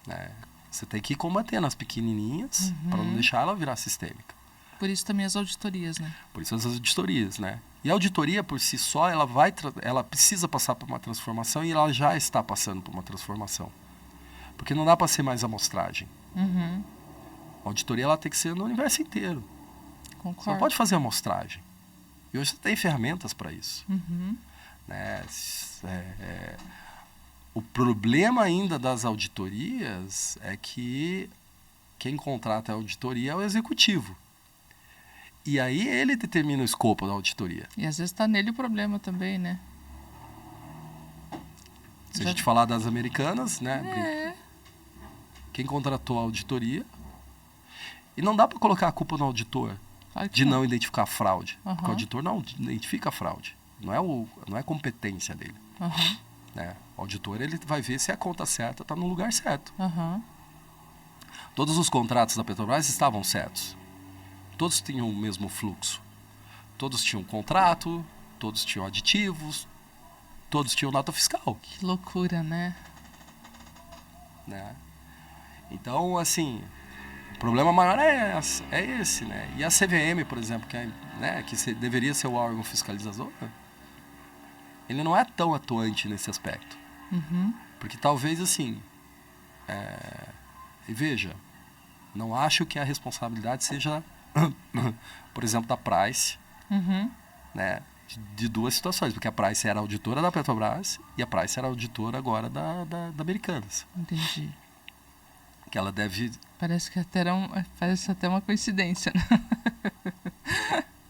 S2: né? Você tem que ir combatendo as pequenininhas para não deixar ela virar sistêmica.
S1: Por isso também as auditorias, né?
S2: Por isso as auditorias, né? E a auditoria, por si só, ela precisa passar por uma transformação e ela já está passando por uma transformação. Porque não dá para ser mais amostragem.
S1: Uhum.
S2: A auditoria ela tem que ser no universo inteiro. Você não
S1: Concordo.
S2: pode fazer amostragem. E hoje você tem ferramentas para isso.
S1: Uhum.
S2: Né? O problema ainda das auditorias é que quem contrata a auditoria é o executivo. E aí ele determina o escopo da auditoria.
S1: E às vezes está nele o problema também, né?
S2: Se a
S1: Já-
S2: gente falar das americanas, né?
S1: É.
S2: Quem contratou a auditoria. E não dá para colocar a culpa no auditor
S1: Claro que
S2: de não identificar a fraude.
S1: Aham.
S2: Porque o auditor não identifica a fraude. Não é competência dele.
S1: Aham.
S2: Né? O auditor ele vai ver se a conta certa está no lugar certo.
S1: Aham.
S2: Todos os contratos da Petrobras estavam certos. Todos tinham o mesmo fluxo. Todos tinham contrato, todos tinham aditivos, todos tinham nota fiscal.
S1: Que loucura, né?
S2: Né? Então, assim, o problema maior é esse, né? E a CVM, por exemplo, que deveria ser o órgão fiscalizador, ele não é tão atuante nesse aspecto.
S1: Uhum.
S2: Porque talvez, assim, e veja, não acho que a responsabilidade seja, por exemplo, da Price,
S1: Uhum.
S2: né? De duas situações, porque a Price era auditora da Petrobras e a Price era auditora agora da Americanas.
S1: Entendi.
S2: Que ela deve...
S1: Parece até uma coincidência, né?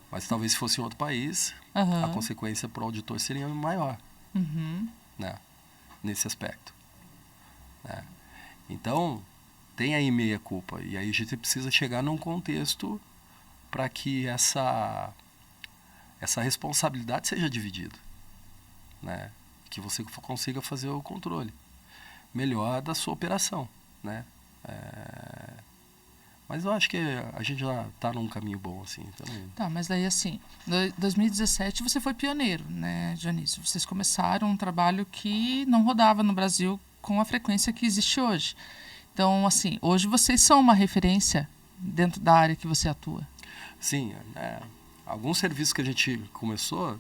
S2: Mas talvez se fosse em outro país,
S1: Aham.
S2: a consequência para o auditor seria maior,
S1: Uhum.
S2: né? Nesse aspecto. Né? Então, tem aí meia culpa. E aí a gente precisa chegar num contexto para que essa responsabilidade seja dividida. Né? Que você consiga fazer o controle melhor da sua operação. Né? Mas eu acho que a gente já está num caminho bom, assim, também.
S1: Tá, mas daí assim, em 2017 você foi pioneiro, né, Dionísio? Vocês começaram um trabalho que não rodava no Brasil com a frequência que existe hoje. Então, assim, hoje vocês são uma referência dentro da área que você atua.
S2: Sim, alguns serviços que a gente começou,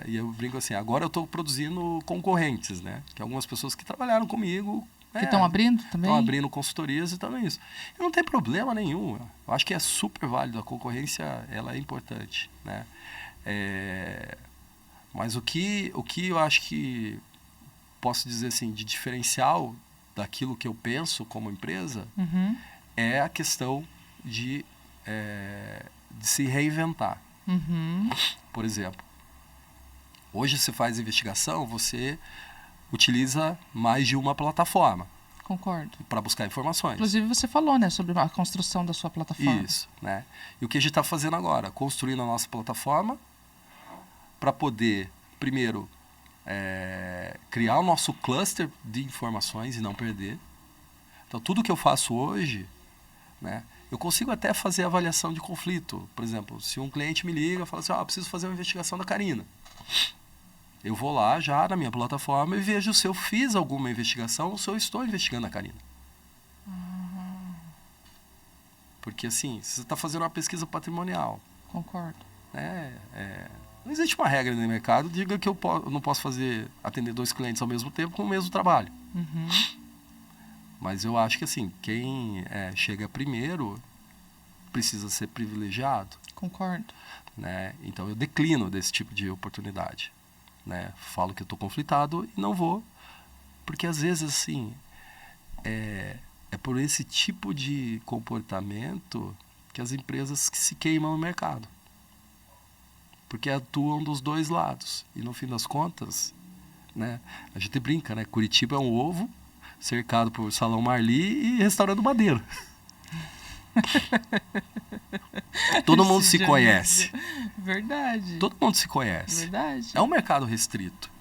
S2: e eu brinco assim, agora eu estou produzindo concorrentes, né? Que algumas pessoas que trabalharam comigo...
S1: Que estão abrindo também?
S2: Estão abrindo consultorias e também isso. E não tem problema nenhum. Eu acho que é super válido. A concorrência, ela é importante, né? Mas o que eu acho que posso dizer assim, de diferencial daquilo que eu penso como empresa,
S1: Uhum.
S2: é a questão de se reinventar.
S1: Uhum.
S2: Por exemplo, hoje você faz investigação, você utiliza mais de uma plataforma
S1: Concordo.
S2: para buscar informações.
S1: Inclusive você falou, né, sobre a construção da sua plataforma.
S2: Isso, né? E o que a gente está fazendo agora? Construindo a nossa plataforma para poder, primeiro, criar o nosso cluster de informações e não perder. Então, tudo que eu faço hoje, né, eu consigo até fazer avaliação de conflito. Por exemplo, se um cliente me liga e fala assim, preciso fazer uma investigação da Carina. Eu vou lá já na minha plataforma e vejo se eu fiz alguma investigação ou se eu estou investigando a Carina. Porque, assim, se você está fazendo uma pesquisa patrimonial,
S1: Concordo.
S2: né, não existe uma regra no mercado que diga que eu não posso atender 2 clientes ao mesmo tempo com o mesmo trabalho.
S1: Uhum.
S2: Mas eu acho que, assim, quem chega primeiro precisa ser privilegiado.
S1: Concordo.
S2: Né? Então, eu declino desse tipo de oportunidade. Né? Falo que eu estou conflitado e não vou. Porque, às vezes, assim, é por esse tipo de comportamento que as empresas se queimam no mercado. Porque atuam dos dois lados. E, no fim das contas, né, a gente brinca, né? Curitiba é um ovo cercado por Salão Marli e restaurante Madeira. Todo mundo se conhece.
S1: Verdade.
S2: Todo mundo se conhece.
S1: Verdade.
S2: É um mercado restrito.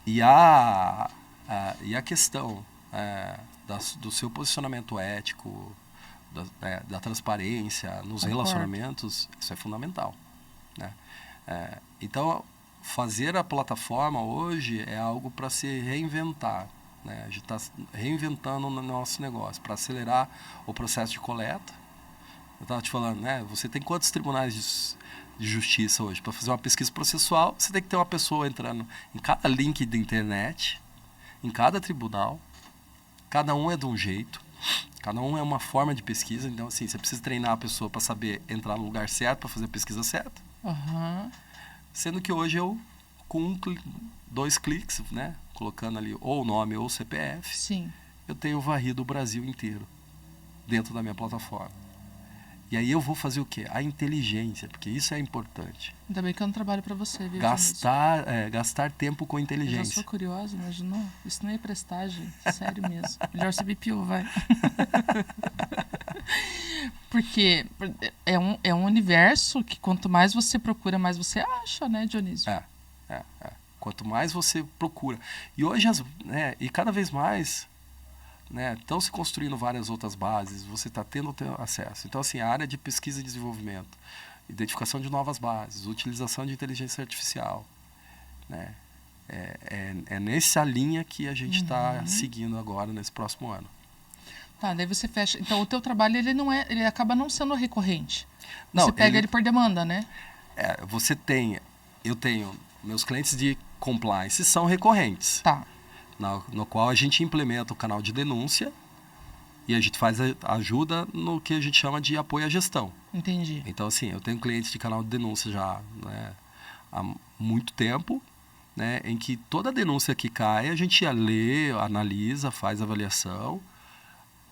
S2: E a questão do seu posicionamento ético, da transparência nos relacionamentos, isso é fundamental. Né? Então, fazer a plataforma hoje é algo para se reinventar. Né? A gente está reinventando o nosso negócio para acelerar o processo de coleta. Eu estava te falando, né? Você tem quantos tribunais de justiça hoje? Para fazer uma pesquisa processual, você tem que ter uma pessoa entrando em cada link da internet, em cada tribunal. Cada um é de um jeito, cada um é uma forma de pesquisa. Então, assim, você precisa treinar a pessoa para saber entrar no lugar certo, para fazer a pesquisa certa.
S1: Uhum.
S2: Sendo que hoje eu, com 2 cliques, né? Colocando ali ou o nome ou o CPF,
S1: sim,
S2: eu tenho varrido o Brasil inteiro dentro da minha plataforma. E aí eu vou fazer o quê? A inteligência, porque isso é importante.
S1: Ainda bem que eu não trabalho para você, viu?
S2: Gastar tempo com inteligência.
S1: Eu já sou curiosa, imaginou? Isso não é prestagem, sério mesmo. Melhor ser BPO, vai. Porque é um universo que quanto mais você procura, mais você acha, né, Dionísio?
S2: Quanto mais você procura. E hoje, e cada vez mais, né, estão se construindo várias outras bases, você está tendo acesso. Então, assim, a área de pesquisa e desenvolvimento, identificação de novas bases, utilização de inteligência artificial, né, é nessa linha que a gente está seguindo agora, nesse próximo ano.
S1: Tá, daí você fecha. Então, o teu trabalho, ele acaba não sendo recorrente.
S2: Não,
S1: você pega ele por demanda, né?
S2: Eu tenho, meus clientes de compliance são recorrentes.
S1: Tá.
S2: No qual a gente implementa o canal de denúncia e a gente faz ajuda no que a gente chama de apoio à gestão.
S1: Entendi.
S2: Então, assim, eu tenho clientes de canal de denúncia já, né, há muito tempo, né, em que toda denúncia que cai, a gente lê, analisa, faz avaliação,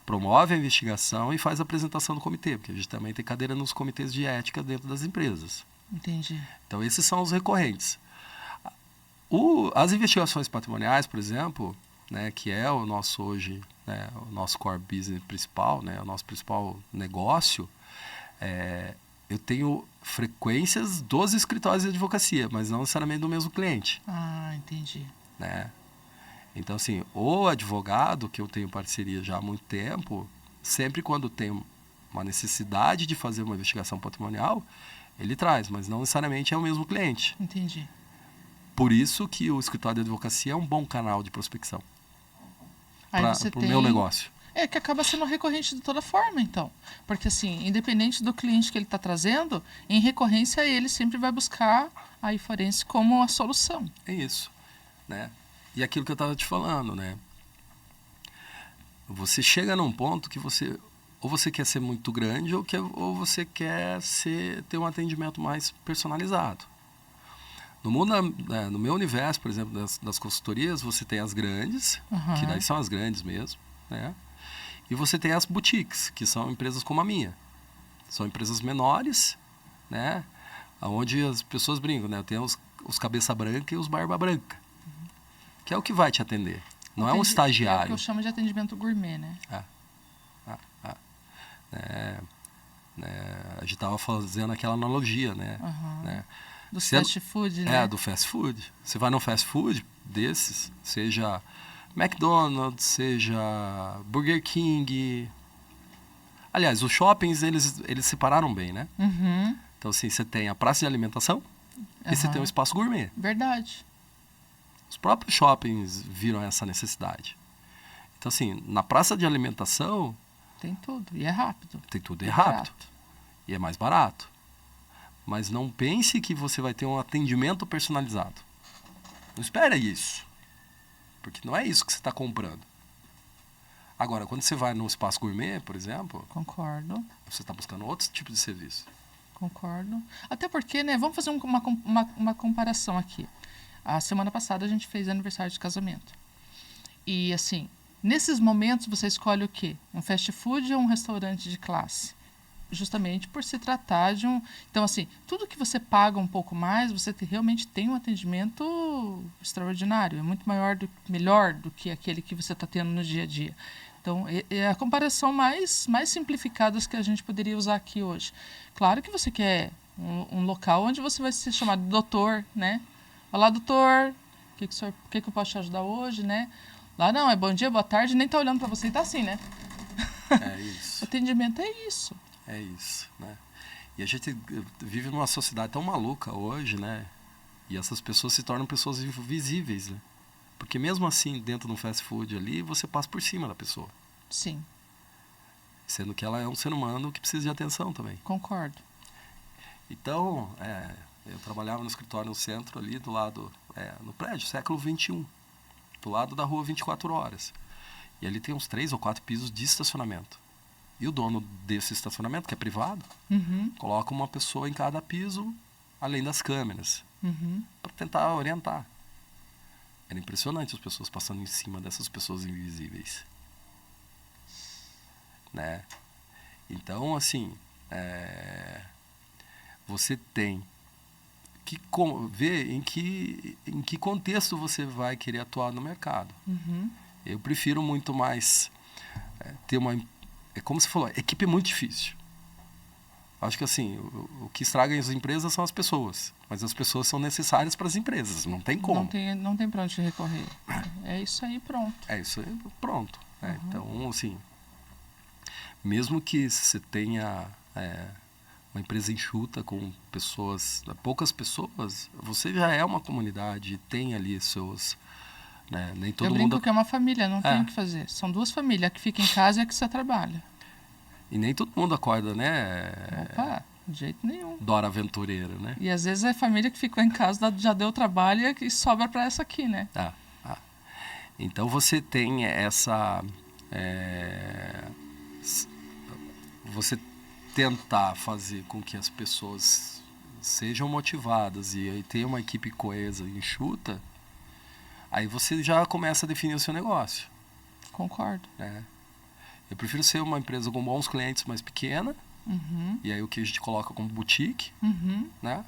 S2: promove a investigação e faz a apresentação do comitê, porque a gente também tem cadeira nos comitês de ética dentro das empresas.
S1: Entendi.
S2: Então, esses são os recorrentes. As investigações patrimoniais, por exemplo, né, que é o nosso hoje, né, o nosso core business principal, né, o nosso principal negócio, eu tenho frequências dos escritórios de advocacia, mas não necessariamente do mesmo cliente.
S1: Ah, entendi.
S2: Né? Então, assim, o advogado, que eu tenho parceria já há muito tempo, sempre quando tem uma necessidade de fazer uma investigação patrimonial, ele traz, mas não necessariamente é o mesmo cliente.
S1: Entendi.
S2: Por isso que o escritório de advocacia é um bom canal de prospecção para o meu negócio.
S1: Que acaba sendo recorrente de toda forma, então. Porque, assim, independente do cliente que ele está trazendo, em recorrência ele sempre vai buscar a iForense como a solução.
S2: É isso. Né? E aquilo que eu estava te falando, né? Você chega num ponto que ou você quer ser muito grande ou você quer ter um atendimento mais personalizado. No meu universo, por exemplo, das consultorias, você tem as grandes, que daí são as grandes mesmo, né? E você tem as boutiques, que são empresas como a minha. São empresas menores, né? Onde as pessoas brincam, né? Eu tenho os cabeça branca e os barba branca, que é o que vai te atender. Não é um estagiário. É o
S1: que eu chamo de atendimento gourmet, né?
S2: A gente estava fazendo aquela analogia, né?
S1: Do fast food, né?
S2: Do fast food. Você vai num fast food desses, seja McDonald's, seja Burger King. Aliás, os shoppings, eles separaram bem, né? Então, assim, você tem a praça de alimentação e você tem o espaço gourmet.
S1: Verdade.
S2: Os próprios shoppings viram essa necessidade. Então, assim, na praça de alimentação,
S1: Tem tudo. E é rápido.
S2: Tem tudo, é rápido. E é mais barato. Mas não pense que você vai ter um atendimento personalizado. Não espere isso. Porque não é isso que você está comprando. Agora, quando você vai no espaço gourmet, por exemplo...
S1: Concordo.
S2: Você está buscando outro tipo de serviço.
S1: Concordo. Até porque, né, vamos fazer uma comparação aqui. A semana passada a gente fez aniversário de casamento. E, assim, nesses momentos você escolhe o quê? Um fast food ou um restaurante de classe? Justamente por se tratar de um... Então, assim, tudo que você paga um pouco mais, você realmente tem um atendimento extraordinário. É muito melhor do que aquele que você está tendo no dia a dia. Então, é a comparação mais simplificada que a gente poderia usar aqui hoje. Claro que você quer um local onde você vai ser chamado de doutor, né? Olá, doutor, o que eu posso te ajudar hoje, né? Lá não, é bom dia, boa tarde, nem tá olhando para você e tá assim, né?
S2: É isso.
S1: O atendimento é isso.
S2: É isso, né? E a gente vive numa sociedade tão maluca hoje, né? E essas pessoas se tornam pessoas invisíveis, né? Porque mesmo assim, dentro de um fast food ali, você passa por cima da pessoa.
S1: Sim.
S2: Sendo que ela é um ser humano que precisa de atenção também.
S1: Concordo.
S2: Então, eu trabalhava no escritório no centro ali, do lado, no prédio, século XXI, do lado da rua 24 horas. E ali tem uns 3 ou 4 pisos de estacionamento. E o dono desse estacionamento, que é privado, coloca uma pessoa em cada piso, além das câmeras, para tentar orientar. Era impressionante as pessoas passando em cima dessas pessoas invisíveis. Né? Então, assim, você tem que ver em que contexto você vai querer atuar no mercado. Eu prefiro muito mais ter uma... como você falou, equipe é muito difícil. Acho que assim, o que estraga as empresas são as pessoas. Mas as pessoas são necessárias para as empresas. Não tem como.
S1: Não tem para onde recorrer. É isso aí, pronto.
S2: É isso aí, pronto. Então, assim, mesmo que você tenha uma empresa enxuta com pessoas, poucas pessoas, você já é uma comunidade, tem ali seus... Né, nem todo
S1: Eu brinco
S2: mundo...
S1: que é uma família, não tem o que fazer. São 2 famílias, a que fica em casa e a que você trabalha.
S2: E nem todo mundo acorda, né?
S1: Opa, de jeito nenhum.
S2: Dora aventureira, né?
S1: E às vezes a família que ficou em casa já deu trabalho e sobra para essa aqui, né?
S2: Então você tem essa... você tentar fazer com que as pessoas sejam motivadas e aí ter uma equipe coesa e enxuta, aí você já começa a definir o seu negócio.
S1: Concordo.
S2: Né? Eu prefiro ser uma empresa com bons clientes, mais pequena, e aí o que a gente coloca como boutique, né?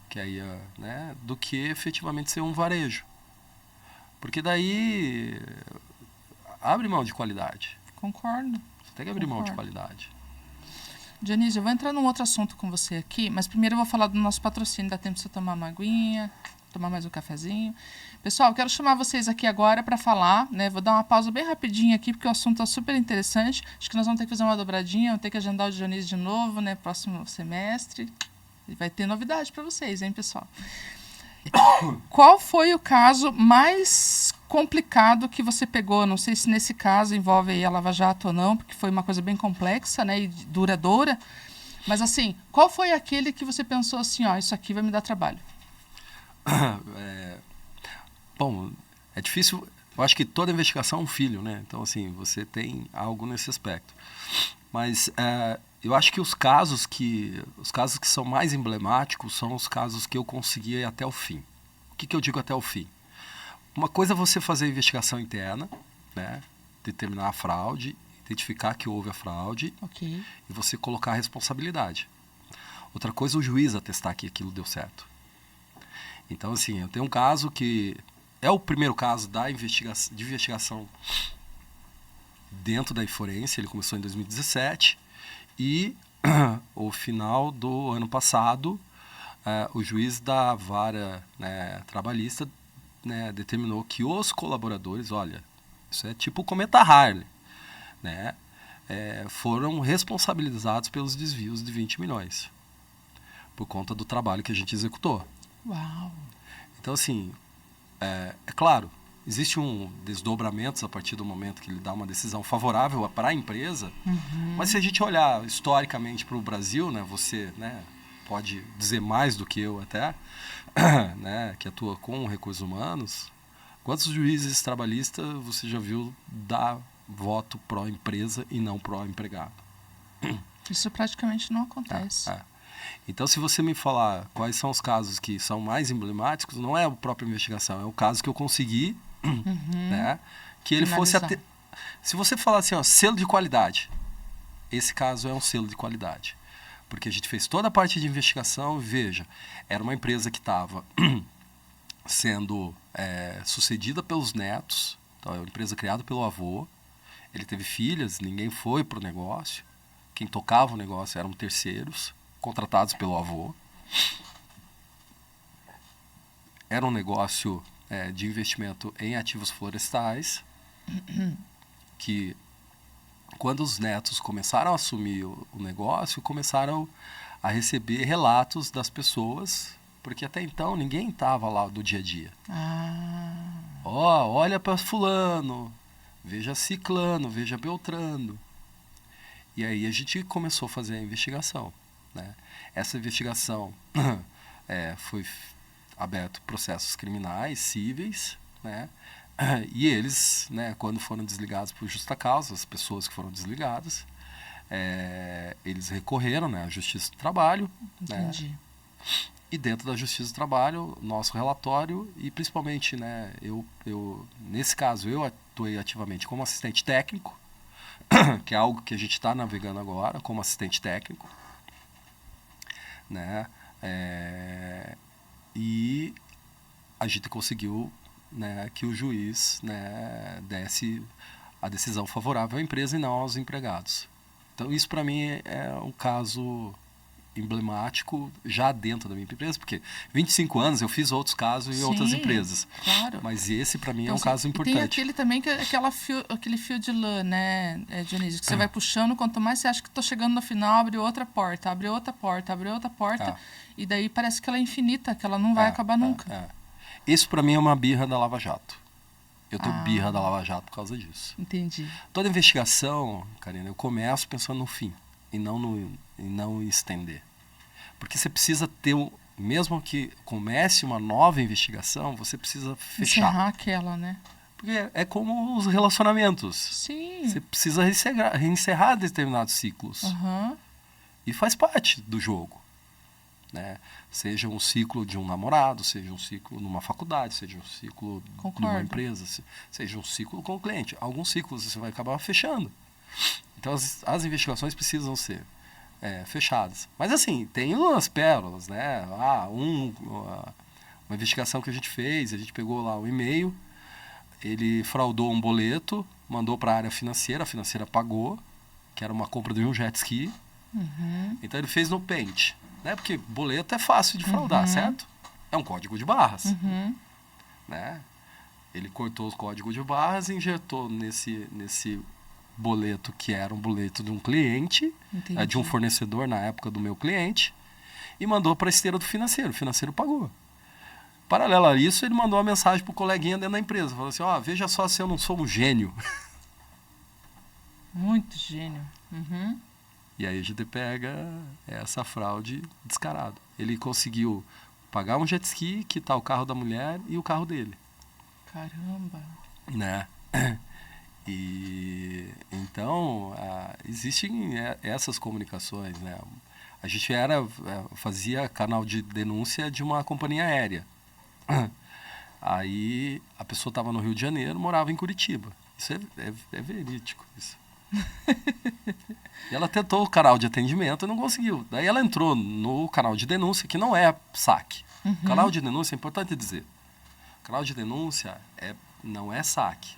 S2: Que aí, né? Do que efetivamente ser um varejo. Porque daí abre mão de qualidade.
S1: Concordo.
S2: Você tem que abrir mão de qualidade.
S1: Dionísio, eu vou entrar num outro assunto com você aqui, mas primeiro eu vou falar do nosso patrocínio. Dá tempo de você tomar uma aguinha, tomar mais um cafezinho. Pessoal, quero chamar vocês aqui agora para falar, né? Vou dar uma pausa bem rapidinho aqui, porque o assunto é super interessante. Acho que nós vamos ter que fazer uma dobradinha, vamos ter que agendar o Dionísio de novo, né? Próximo semestre. E vai ter novidade para vocês, hein, pessoal? Qual foi o caso mais complicado que você pegou? Não sei se nesse caso envolve aí a Lava Jato ou não, porque foi uma coisa bem complexa, né, e duradoura. Mas assim, qual foi aquele que você pensou assim, ó, isso aqui vai me dar trabalho?
S2: Bom, é difícil. Eu acho que toda investigação é um filho, né? Então, assim, você tem algo nesse aspecto. Mas eu acho que os casos que são mais emblemáticos são os casos que eu consegui ir até o fim. O que eu digo até o fim? Uma coisa é você fazer a investigação interna, né? Determinar a fraude, identificar que houve a fraude
S1: e
S2: você colocar a responsabilidade. Outra coisa é o juiz atestar que aquilo deu certo. Então, assim, eu tenho um caso que é o primeiro caso de investigação dentro da Inforense. Ele começou em 2017 e o final do ano passado o juiz da vara, né, trabalhista, né, determinou que os colaboradores, olha, isso é tipo o cometa Harley, né, foram responsabilizados pelos desvios de 20 milhões por conta do trabalho que a gente executou.
S1: Uau!
S2: Então, assim, é claro, existe um desdobramento a partir do momento que ele dá uma decisão favorável para a empresa, mas se a gente olhar historicamente para o Brasil, né, você, né, pode dizer mais do que eu até, né, que atua com recursos humanos, quantos juízes trabalhistas você já viu dar voto pró-empresa e não pró-empregado?
S1: Isso praticamente não acontece.
S2: Então, se você me falar quais são os casos que são mais emblemáticos, não é a própria investigação, é o caso que eu consegui, né, que ele fosse... Se você falar assim, ó, selo de qualidade, esse caso é um selo de qualidade. Porque a gente fez toda a parte de investigação, veja, era uma empresa que estava sendo sucedida pelos netos, então é uma empresa criada pelo avô, ele teve filhas, ninguém foi para o negócio, quem tocava o negócio eram terceiros, contratados pelo avô. Era um negócio de investimento em ativos florestais, que quando os netos começaram a assumir o negócio, começaram a receber relatos das pessoas, porque até então ninguém estava lá do dia a dia. Olha para fulano, veja ciclano, veja beltrano. E aí a gente começou a fazer a investigação, né? Essa investigação foi aberto processos criminais, cíveis, né? E eles, né, quando foram desligados por justa causa, as pessoas que foram desligadas, eles recorreram, né, à Justiça do Trabalho.
S1: Entendi.
S2: Né? E dentro da Justiça do Trabalho, nosso relatório, e principalmente, né, nesse caso, eu atuei ativamente como assistente técnico, que é algo que a gente está navegando agora, como assistente técnico, né? E a gente conseguiu, né, que o juiz, né, desse a decisão favorável à empresa e não aos empregados. Então, isso para mim é um caso emblemático já dentro da minha empresa, porque 25 anos eu fiz outros casos em outras empresas.
S1: Claro.
S2: Mas esse, para mim,
S1: então,
S2: é um caso importante.
S1: Tem aquele também, aquele fio de lã, né, Dionísio, que você vai puxando, quanto mais você acha que estou chegando no final, abre outra porta, abre outra porta, abre outra porta, e daí parece que ela é infinita, que ela não vai acabar nunca.
S2: Isso, para mim, é uma birra da Lava Jato. Eu tenho birra da Lava Jato por causa disso.
S1: Entendi.
S2: Toda investigação, Karina, eu começo pensando no fim e não estender. Porque você precisa ter, mesmo que comece uma nova investigação, você precisa fechar.
S1: Encerrar aquela, né?
S2: Porque é como os relacionamentos.
S1: Sim.
S2: Você precisa reencerrar determinados ciclos. E faz parte do jogo. Né? Seja um ciclo de um namorado, seja um ciclo numa faculdade, seja um ciclo numa empresa, seja um ciclo com o cliente. Alguns ciclos você vai acabar fechando. Então as investigações precisam ser fechadas. Mas assim, tem umas pérolas, né? Uma investigação que a gente fez, a gente pegou lá um e-mail, ele fraudou um boleto, mandou para a área financeira, a financeira pagou, que era uma compra de um jet ski. Então ele fez no Paint. Né? Porque boleto é fácil de fraudar, certo? É um código de barras. Né? Ele cortou o código de barras e injetou nesse boleto, que era um boleto de um cliente, de um fornecedor na época do meu cliente, e mandou para a esteira do financeiro. O financeiro pagou. Paralelo a isso, ele mandou uma mensagem para o coleguinha dentro da empresa. Falou assim, veja só se eu não sou um gênio.
S1: Muito gênio.
S2: E aí a gente pega essa fraude descarada. Ele conseguiu pagar um jet ski, quitar o carro da mulher e o carro dele.
S1: Caramba!
S2: Né? E então existem essas comunicações, né? A gente fazia canal de denúncia de uma companhia aérea. Aí a pessoa estava no Rio de Janeiro, morava em Curitiba. Isso é verídico. Isso. E ela tentou o canal de atendimento e não conseguiu. Daí ela entrou no canal de denúncia, que não é saque. Canal de denúncia, é importante dizer. Canal de denúncia não é saque.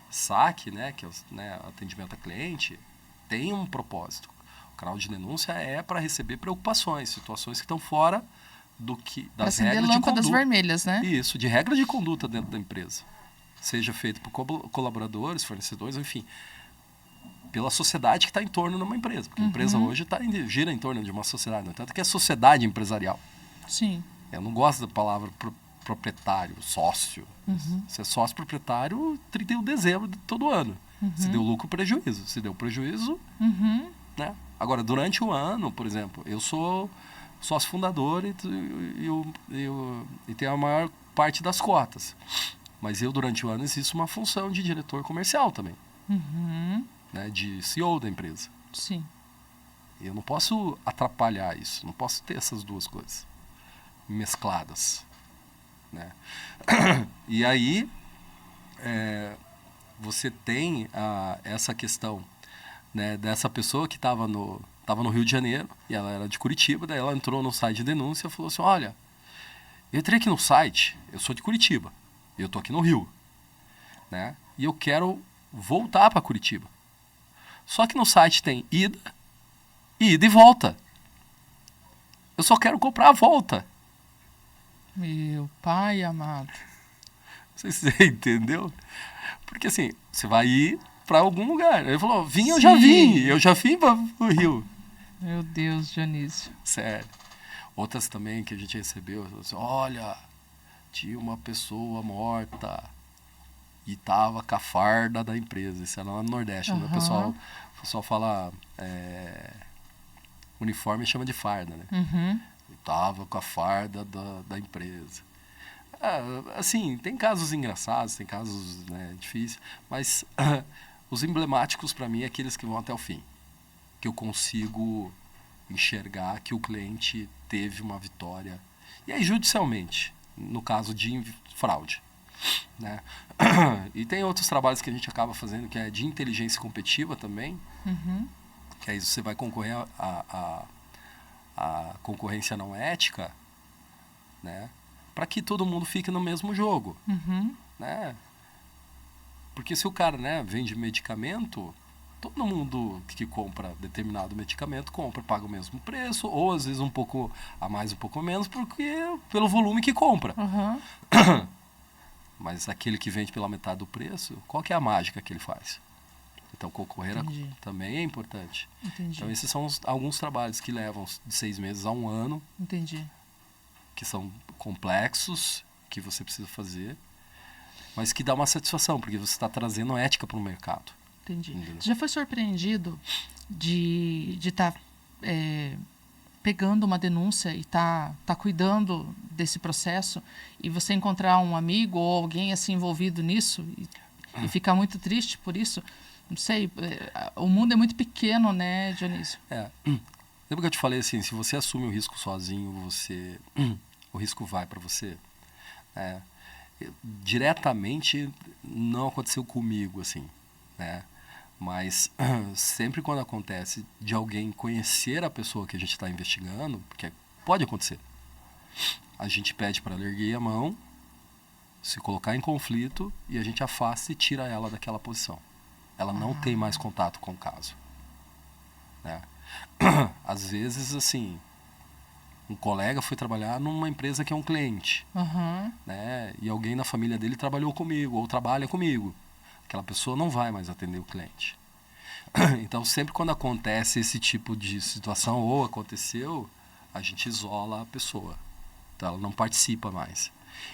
S2: Saque, né, que é atendimento a cliente, tem um propósito. O canal de denúncia é para receber preocupações, situações que estão fora das regras de conduta.
S1: Vermelhas, né?
S2: Isso, de regra de conduta dentro da empresa. Seja feito por colaboradores, fornecedores, enfim, pela sociedade que está em torno de uma empresa. Porque a empresa hoje gira em torno de uma sociedade, no entanto que é sociedade empresarial.
S1: Sim.
S2: Eu não gosto da palavra proprietário, sócio. Você é sócio proprietário 31 de dezembro de todo ano. Se deu lucro, prejuízo. Se deu prejuízo, né? Agora, durante o ano, por exemplo, eu sou sócio fundador e tenho a maior parte das cotas. Mas eu, durante o ano, existe uma função de diretor comercial também. Né? De CEO da empresa.
S1: Sim.
S2: Eu não posso atrapalhar isso. Não posso ter essas duas coisas mescladas. Né? E aí, você tem essa questão, né, dessa pessoa que estava no Rio de Janeiro, e ela era de Curitiba, daí ela entrou no site de denúncia e falou assim, olha, eu entrei aqui no site, eu sou de Curitiba, eu estou aqui no Rio, né, e eu quero voltar para Curitiba. Só que no site tem ida e volta. Eu só quero comprar a volta.
S1: Meu pai amado.
S2: Não sei se você entendeu. Porque assim, você vai ir para algum lugar. Ele falou, vim, eu já vim para o Rio.
S1: Meu Deus, Dionísio.
S2: Sério. Outras também que a gente recebeu, assim, olha, tinha uma pessoa morta e tava com a farda da empresa. Isso era lá no Nordeste, né? O pessoal fala uniforme, chama de farda, né? E tava com a farda da empresa. Assim, tem casos engraçados, tem casos, né, difíceis, mas os emblemáticos para mim é aqueles que vão até o fim, que eu consigo enxergar que o cliente teve uma vitória, e aí judicialmente, no caso de fraude, né? E tem outros trabalhos que a gente acaba fazendo, que é de inteligência competitiva também, que aí você vai concorrer a concorrência não ética, né? Para que todo mundo fique no mesmo jogo, né? Porque se o cara, né, vende medicamento, todo mundo que compra determinado medicamento paga o mesmo preço, ou às vezes um pouco a mais, um pouco a menos, pelo volume que compra. Mas aquele que vende pela metade do preço, qual que é a mágica que ele faz? Então concorrer também é importante. Então esses são alguns trabalhos que levam de 6 meses a 1 ano. Que são complexos, que você precisa fazer, mas que dá uma satisfação, porque você está trazendo ética para o mercado.
S1: Você já foi surpreendido de estar pegando uma denúncia e tá cuidando desse processo e você encontrar um amigo ou alguém assim envolvido nisso e ficar muito triste por isso? Não sei, o mundo é muito pequeno, né, Dionísio?
S2: Lembra que eu te falei assim, se você assume o risco sozinho, o risco vai para você. Diretamente não aconteceu comigo, assim, né? Mas sempre quando acontece de alguém conhecer a pessoa que a gente está investigando, porque pode acontecer, a gente pede para ela erguer a mão, se colocar em conflito e a gente afasta e tira ela daquela posição. Ela não tem mais contato com o caso, né? Às vezes, assim, um colega foi trabalhar numa empresa que é um cliente, né? E alguém na família dele trabalhou comigo ou trabalha comigo. Aquela pessoa não vai mais atender o cliente. Então, sempre quando acontece esse tipo de situação, ou aconteceu, a gente isola a pessoa. Então, ela não participa mais.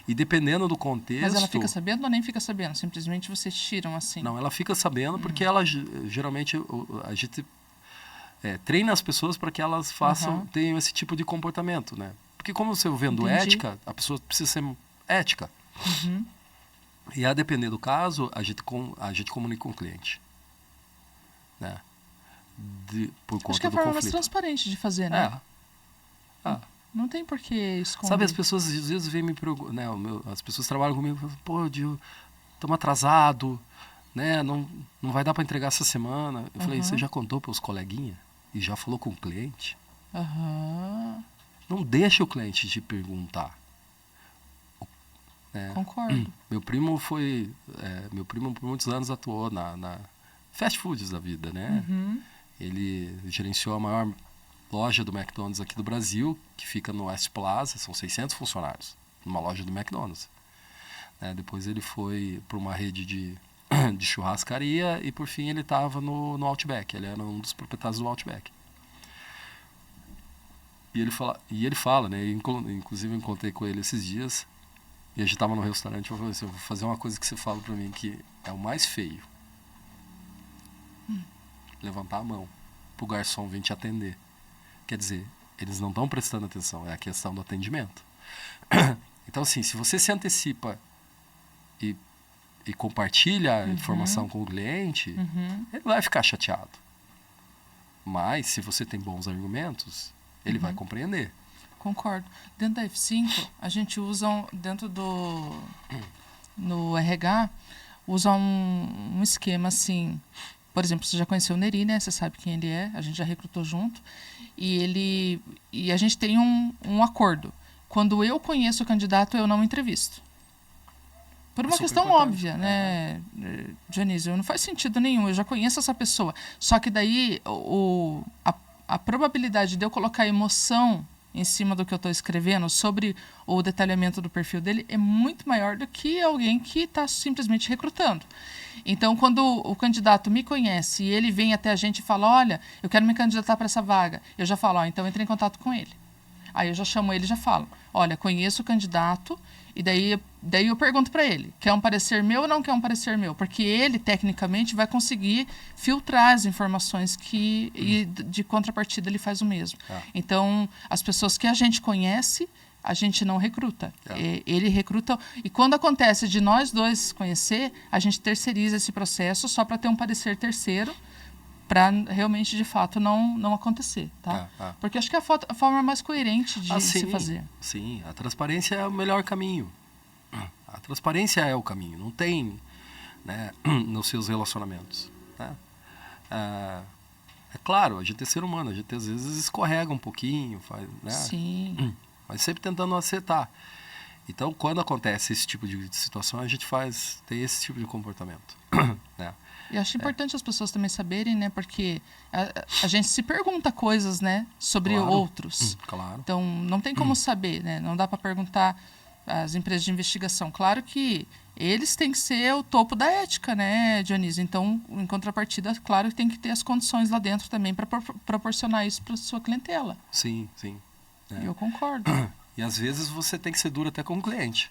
S2: E dependendo do contexto...
S1: Mas ela fica sabendo ou nem fica sabendo? Simplesmente vocês tiram assim?
S2: Não, ela fica sabendo porque ela, geralmente, a gente treina as pessoas para que elas tenham esse tipo de comportamento, né? Porque como você vendo ética, a pessoa precisa ser ética. E a depender do caso, a gente comunica com o cliente, né? Por conta do conflito.
S1: Acho que é a forma mais transparente de fazer, né? Não tem por que esconder.
S2: Sabe, as pessoas às vezes vêm me perguntar, né? As pessoas trabalham comigo e falam, pô, Dio, estamos atrasados, né? Não vai dar para entregar essa semana. Eu falei, você já contou para os coleguinhas? E já falou com o cliente? Não deixa o cliente te perguntar.
S1: Concordo.
S2: Meu primo por muitos anos atuou na fast foods da vida, né? Ele gerenciou a maior loja do McDonald's aqui do Brasil, que fica no West Plaza, são 600 funcionários, numa loja do McDonald's. Depois ele foi para uma rede de churrascaria e por fim ele estava no Outback, ele era um dos proprietários do Outback. E ele fala, né? Inclusive eu encontrei com ele esses dias, E a gente tava no restaurante, eu falei assim, eu vou fazer uma coisa que você fala pra mim que é o mais feio. Levantar a mão pro garçom vir te atender. Quer dizer, eles não estão prestando atenção, é a questão do atendimento. Então, assim, se você se antecipa e, e compartilha a informação com o cliente, ele vai ficar chateado. Mas, se você tem bons argumentos, ele vai compreender.
S1: Concordo. Dentro da F5, a gente usa, no RH, usa um esquema assim. Por exemplo, você já conheceu o Neri, né? Você sabe quem ele é, a gente já recrutou junto. E a gente tem um acordo. Quando eu conheço o candidato, eu não entrevisto. Por uma questão óbvia, né, Dionísio? Não faz sentido nenhum. Eu já conheço essa pessoa. Só que daí a probabilidade de eu colocar emoção em cima do que eu estou escrevendo sobre o detalhamento do perfil dele é muito maior do que alguém que está simplesmente recrutando. Então, quando o candidato me conhece e ele vem até a gente e fala, olha, eu quero me candidatar para essa vaga, eu já falo, então entre em contato com ele. Aí eu já chamo ele e já falo, olha, conheço o candidato, e daí eu pergunto para ele, quer um parecer meu ou não quer um parecer meu? Porque ele, tecnicamente, vai conseguir filtrar as informações e de contrapartida ele faz o mesmo. Então, as pessoas que a gente conhece, a gente não recruta. Ele recruta. E quando acontece de nós dois conhecer, a gente terceiriza esse processo só para ter um parecer terceiro, para realmente, de fato, não acontecer, tá? Porque acho que é a forma mais coerente de se fazer.
S2: Sim, a transparência é o melhor caminho. A transparência é o caminho, não tem, né, nos seus relacionamentos. Né? É claro, a gente é ser humano, a gente às vezes escorrega um pouquinho, faz, né?
S1: Sim.
S2: Mas sempre tentando acertar. Então, quando acontece esse tipo de situação, a gente tem esse tipo de comportamento. Né?
S1: E acho importante as pessoas também saberem, né? Porque a gente se pergunta coisas, né? Sobre outros.
S2: Claro.
S1: Então, não tem como saber, né? Não dá para perguntar às empresas de investigação. Claro que eles têm que ser o topo da ética, né, Dionísio? Então, em contrapartida, claro que tem que ter as condições lá dentro também para proporcionar isso para sua clientela.
S2: Sim, sim.
S1: Eu concordo.
S2: E às vezes você tem que ser duro até com o cliente.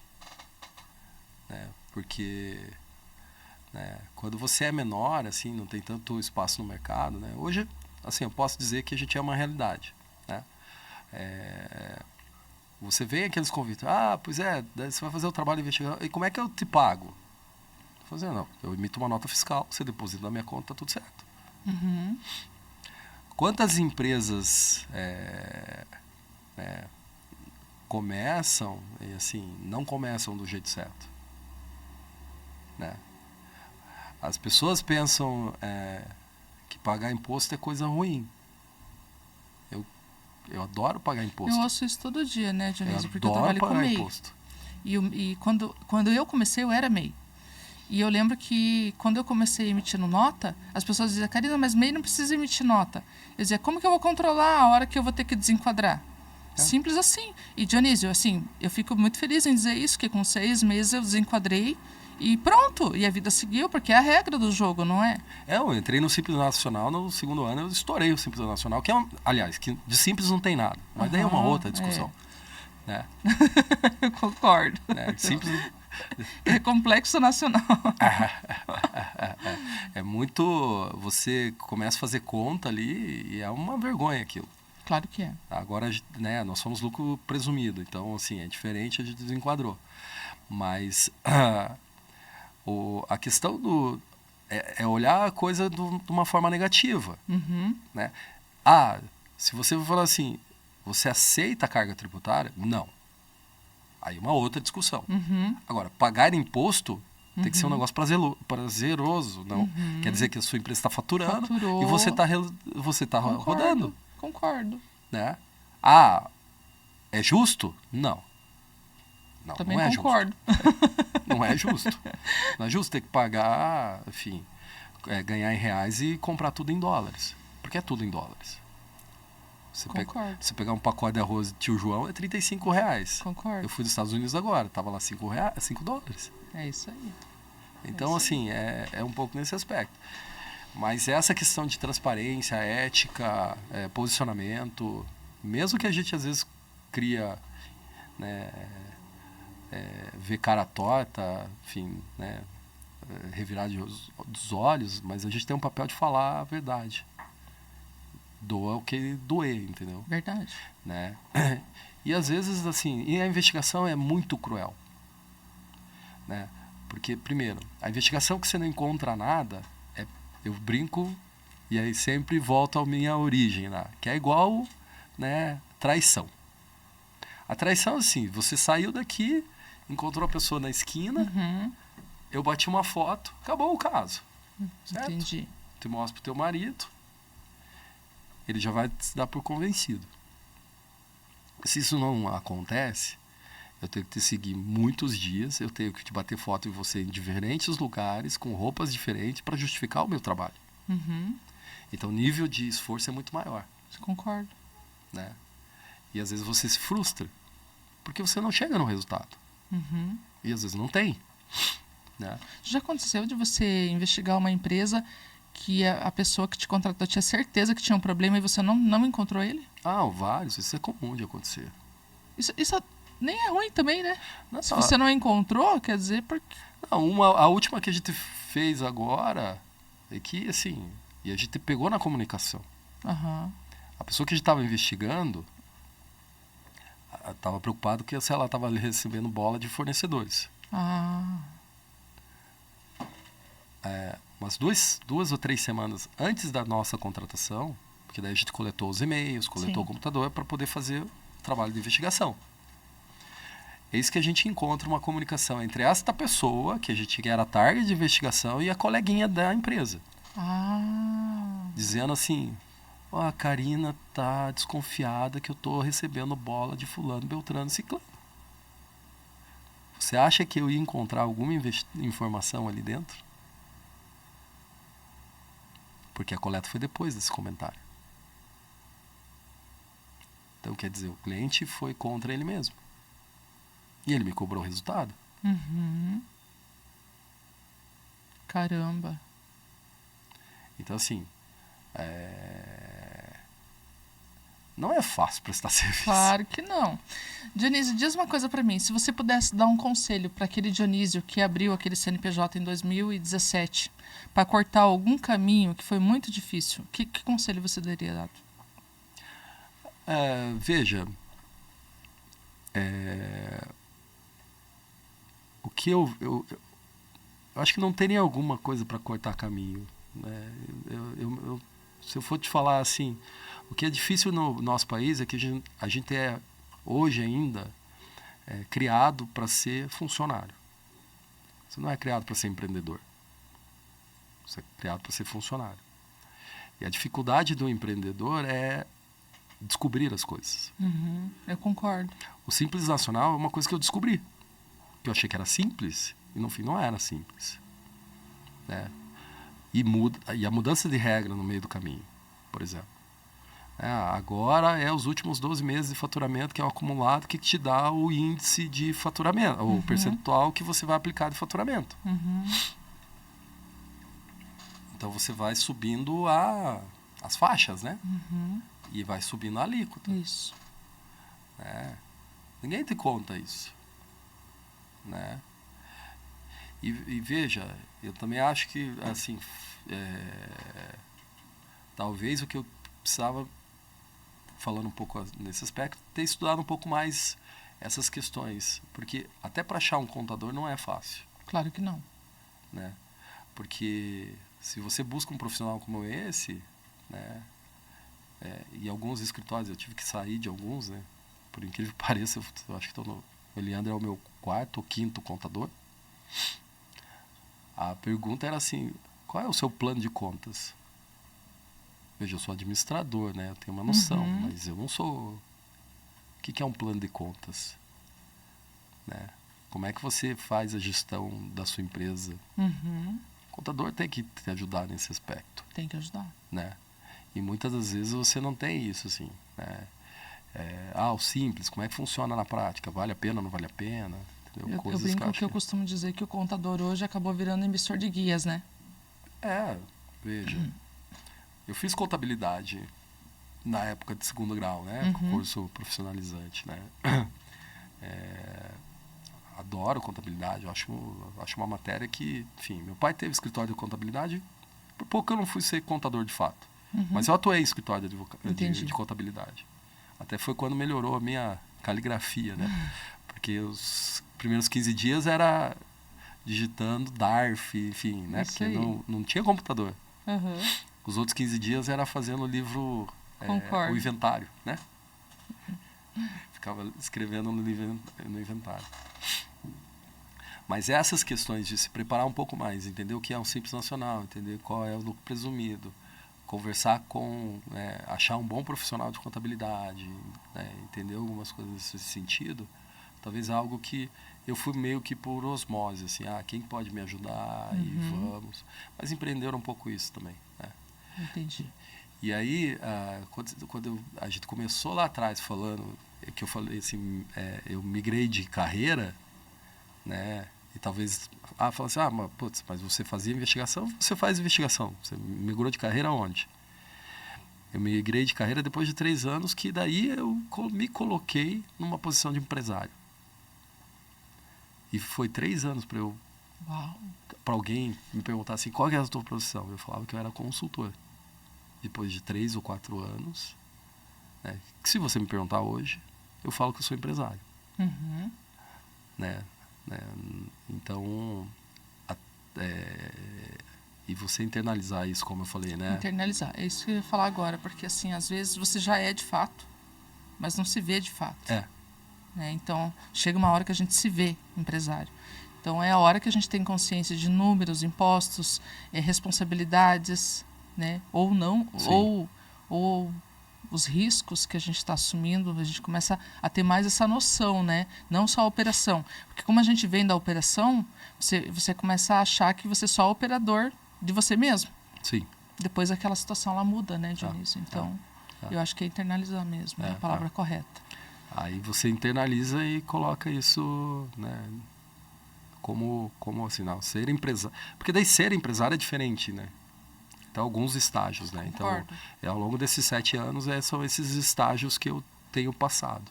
S2: Né? Porque... né, quando você é menor, assim, não tem tanto espaço no mercado, né? Hoje, assim, eu posso dizer que a gente é uma realidade, né? Você vê aqueles convites, pois é, você vai fazer o trabalho de investigação, e como é que eu te pago? Vou fazer, não, eu emito uma nota fiscal, você deposita na minha conta, tá tudo certo. Quantas empresas começam e, assim, não começam do jeito certo? Né? As pessoas pensam que pagar imposto é coisa ruim. Eu adoro pagar imposto.
S1: Eu ouço isso todo dia, né, Dionísio? Porque eu
S2: adoro
S1: trabalho com MEI.
S2: Imposto.
S1: E quando eu comecei, eu era MEI. E eu lembro que quando eu comecei emitindo nota, as pessoas diziam, Karina, mas MEI não precisa emitir nota. Eu dizia, como que eu vou controlar a hora que eu vou ter que desenquadrar? Simples assim. E, Dionísio, assim, eu fico muito feliz em dizer isso, que com 6 meses eu desenquadrei e pronto. E a vida seguiu, porque é a regra do jogo, não é?
S2: Eu entrei no Simples Nacional, no segundo ano eu estourei o Simples Nacional, que é, aliás, que de simples não tem nada. Mas daí é uma outra discussão. Né?
S1: Eu concordo.
S2: Né? Simples...
S1: É complexo nacional.
S2: É muito... Você começa a fazer conta ali e é uma vergonha aquilo.
S1: Claro que é.
S2: Agora, né, nós somos lucro presumido, então, assim, é diferente, a gente desenquadrou. Mas a questão é olhar a coisa de uma forma negativa. Né? Se você falar assim, você aceita a carga tributária? Não. Aí uma outra discussão. Agora, pagar imposto tem que ser um negócio prazeroso. Não? Quer dizer que a sua empresa está faturando e você está rodando.
S1: Concordo.
S2: Né? É justo? Não.
S1: Também
S2: não é
S1: concordo.
S2: Justo. Não é justo. Não é justo ter que pagar, enfim, ganhar em reais e comprar tudo em dólares. Porque é tudo em dólares. Você pegar um pacote de arroz de tio João é R$35.
S1: Concordo.
S2: Eu fui dos Estados Unidos agora, estava lá $5.
S1: É isso aí.
S2: Então, assim, é um pouco nesse aspecto. Mas essa questão de transparência, ética, posicionamento, mesmo que a gente às vezes cria, né, ver cara torta, enfim, né, revirar dos olhos, mas a gente tem um papel de falar a verdade. Doa o que doer, entendeu?
S1: Verdade.
S2: Né? E às vezes, assim, e a investigação é muito cruel. Né? Porque, primeiro, a investigação que você não encontra nada, eu brinco e aí sempre volto à minha origem, né? Que é igual, né, traição. A traição, assim, você saiu daqui, encontrou a pessoa na esquina, eu bati uma foto, acabou o caso. Certo?
S1: Entendi.
S2: Tu mostra pro teu marido, ele já vai se dar por convencido. Se isso não acontece, eu tenho que te seguir muitos dias, eu tenho que te bater foto de você em diferentes lugares, com roupas diferentes, para justificar o meu trabalho. Então o nível de esforço é muito maior.
S1: Concordo.
S2: Né? E às vezes você se frustra, porque você não chega no resultado. E às vezes não tem. Né?
S1: Já aconteceu de você investigar uma empresa que a pessoa que te contratou tinha certeza que tinha um problema e você não encontrou ele?
S2: Ah, vários. Isso é comum de acontecer.
S1: Isso nem é ruim também, né?
S2: Não,
S1: Se você não encontrou, quer dizer porque...
S2: Não, a última que a gente fez agora é que, assim, e a gente pegou na comunicação. A pessoa que a gente estava investigando estava preocupada que se ela estava recebendo bola de fornecedores. Umas duas ou 3 semanas antes da nossa contratação, porque daí a gente coletou os e-mails, coletou o computador para poder fazer o trabalho de investigação. Eis que a gente encontra uma comunicação entre esta pessoa, que a gente era a target de investigação, e a coleguinha da empresa. Dizendo assim, a Karina tá desconfiada que eu tô recebendo bola de fulano, beltrano, ciclano. Você acha que eu ia encontrar alguma informação ali dentro? Porque a coleta foi depois desse comentário. Então, quer dizer, o cliente foi contra ele mesmo. E ele me cobrou o resultado.
S1: Caramba.
S2: Então, assim, não é fácil prestar serviço.
S1: Claro que não. Dionísio, diz uma coisa pra mim. Se você pudesse dar um conselho para aquele Dionísio que abriu aquele CNPJ em 2017 para cortar algum caminho que foi muito difícil, que conselho você daria dado?
S2: Veja, o que eu acho que não teria alguma coisa para cortar caminho. Né? Se eu for te falar assim, o que é difícil no nosso país é que a gente é, hoje ainda, criado para ser funcionário. Você não é criado para ser empreendedor. Você é criado para ser funcionário. E a dificuldade do empreendedor é descobrir as coisas.
S1: Eu concordo.
S2: O Simples Nacional é uma coisa que eu descobri. Que eu achei que era simples, e no fim não era simples. Né? E a mudança de regra no meio do caminho, por exemplo. Agora é os últimos 12 meses de faturamento, que é o acumulado, que te dá o índice de faturamento, o percentual que você vai aplicar de faturamento. Então você vai subindo as faixas, né? E vai subindo a alíquota.
S1: Isso.
S2: Ninguém te conta isso. Né? E veja, eu também acho que, assim, talvez o que eu precisava, falando um pouco nesse aspecto, ter estudado um pouco mais essas questões. Porque até para achar um contador não é fácil.
S1: Claro que não.
S2: Né? Porque se você busca um profissional como esse, né, e alguns escritórios, eu tive que sair de alguns, né, por incrível que pareça, eu acho que o Eliandro é o meu 4º ou 5º contador. A pergunta era assim, qual é o seu plano de contas? Veja, eu sou administrador, né, eu tenho uma noção, mas eu não sou... O que é um plano de contas? Né? Como é que você faz a gestão da sua empresa? O contador tem que te ajudar nesse aspecto.
S1: Tem que ajudar.
S2: Né? E muitas das vezes você não tem isso, assim. Né? O simples, como é que funciona na prática? Vale a pena, não vale a pena?
S1: Eu brinco que eu costumo dizer que o contador hoje acabou virando emissor de guias, né?
S2: Veja. Eu fiz contabilidade na época de 2º grau, né? Curso profissionalizante, né? adoro contabilidade. Eu acho uma matéria que, enfim, meu pai teve escritório de contabilidade, por pouco eu não fui ser contador de fato. Mas eu atuei em escritório de contabilidade. Até foi quando melhorou a minha caligrafia, né? Porque os primeiros 15 dias era digitando DARF, enfim, né?
S1: Isso
S2: Porque
S1: aí.
S2: não tinha computador.
S1: Uhum.
S2: Os outros 15 dias era fazendo o livro,
S1: Concordo.
S2: o inventário, né? Ficava escrevendo no inventário. Mas essas questões de se preparar um pouco mais, entender o que é um Simples Nacional, entender qual é o lucro presumido, conversar achar um bom profissional de contabilidade, né? Entender algumas coisas nesse sentido, talvez algo que eu fui meio que por osmose, assim, quem pode me ajudar e vamos. Mas empreender um pouco isso também, né?
S1: Entendi.
S2: E aí, quando a gente começou lá atrás falando, que eu falei assim, eu migrei de carreira, né? E talvez, fala assim, mas você fazia investigação? Você faz investigação. Você migrou de carreira aonde? Eu migrei de carreira depois de 3 anos, que daí eu me coloquei numa posição de empresário. E foi 3 anos para alguém me perguntar assim, qual que é a tua profissão? Eu falava que eu era consultor. Depois de 3 ou 4 anos, né? Que se você me perguntar hoje, eu falo que eu sou empresário. Né? Então, e você internalizar isso, como eu falei, né?
S1: Internalizar, é isso que eu ia falar agora, porque assim, às vezes você já é de fato, mas não se vê de fato. Né? Então, chega uma hora que a gente se vê empresário. Então, é a hora que a gente tem consciência de números, impostos, responsabilidades, né? Ou não, ou os riscos que a gente está assumindo, a gente começa a ter mais essa noção, né? Não só a operação. Porque como a gente vem da operação, você começa a achar que você é só operador de você mesmo.
S2: Sim.
S1: Depois aquela situação lá muda, né, Dionísio? Então, eu acho que é internalizar mesmo, é a palavra correta.
S2: Aí você internaliza e coloca isso, né, como assim, não, ser empresário. Porque daí ser empresário é diferente, né? Então, alguns estágios, né?
S1: Concordo.
S2: Então, ao longo desses 7 anos, são esses estágios que eu tenho passado,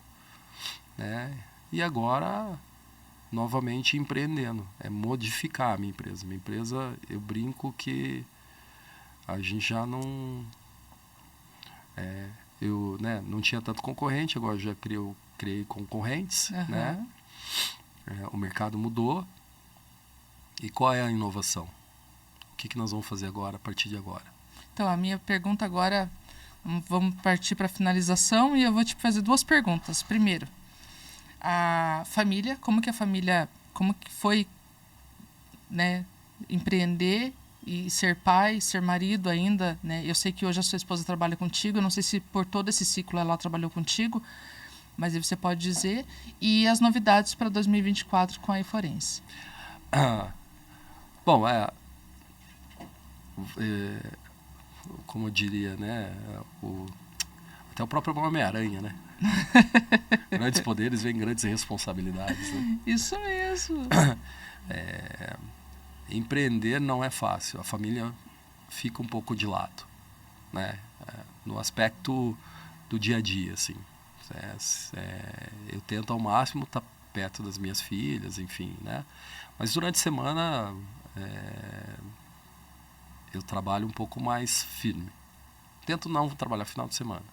S2: né? E agora, novamente, empreendendo. É modificar a minha empresa. Minha empresa, eu brinco que a gente já não... eu, né, não tinha tanto concorrente, agora já criei concorrentes, né? O mercado mudou. E qual é a inovação? O que nós vamos fazer agora, a partir de agora?
S1: Então, a minha pergunta agora, vamos partir para a finalização e eu vou te fazer 2 perguntas. Primeiro, a família, como que foi, né, empreender e ser pai, ser marido ainda, né? Eu sei que hoje a sua esposa trabalha contigo, eu não sei se por todo esse ciclo ela trabalhou contigo, mas aí você pode dizer. E as novidades para 2024 com a iForense.
S2: Bom, como eu diria, né? Até o próprio Homem-Aranha, né? Grandes poderes vêm grandes responsabilidades, né?
S1: Isso mesmo.
S2: Empreender não é fácil. A família fica um pouco de lado, né? No aspecto do dia a dia, assim. Eu tento ao máximo estar perto das minhas filhas, enfim, né? Mas durante a semana eu trabalho um pouco mais firme. Tento não trabalhar final de semana,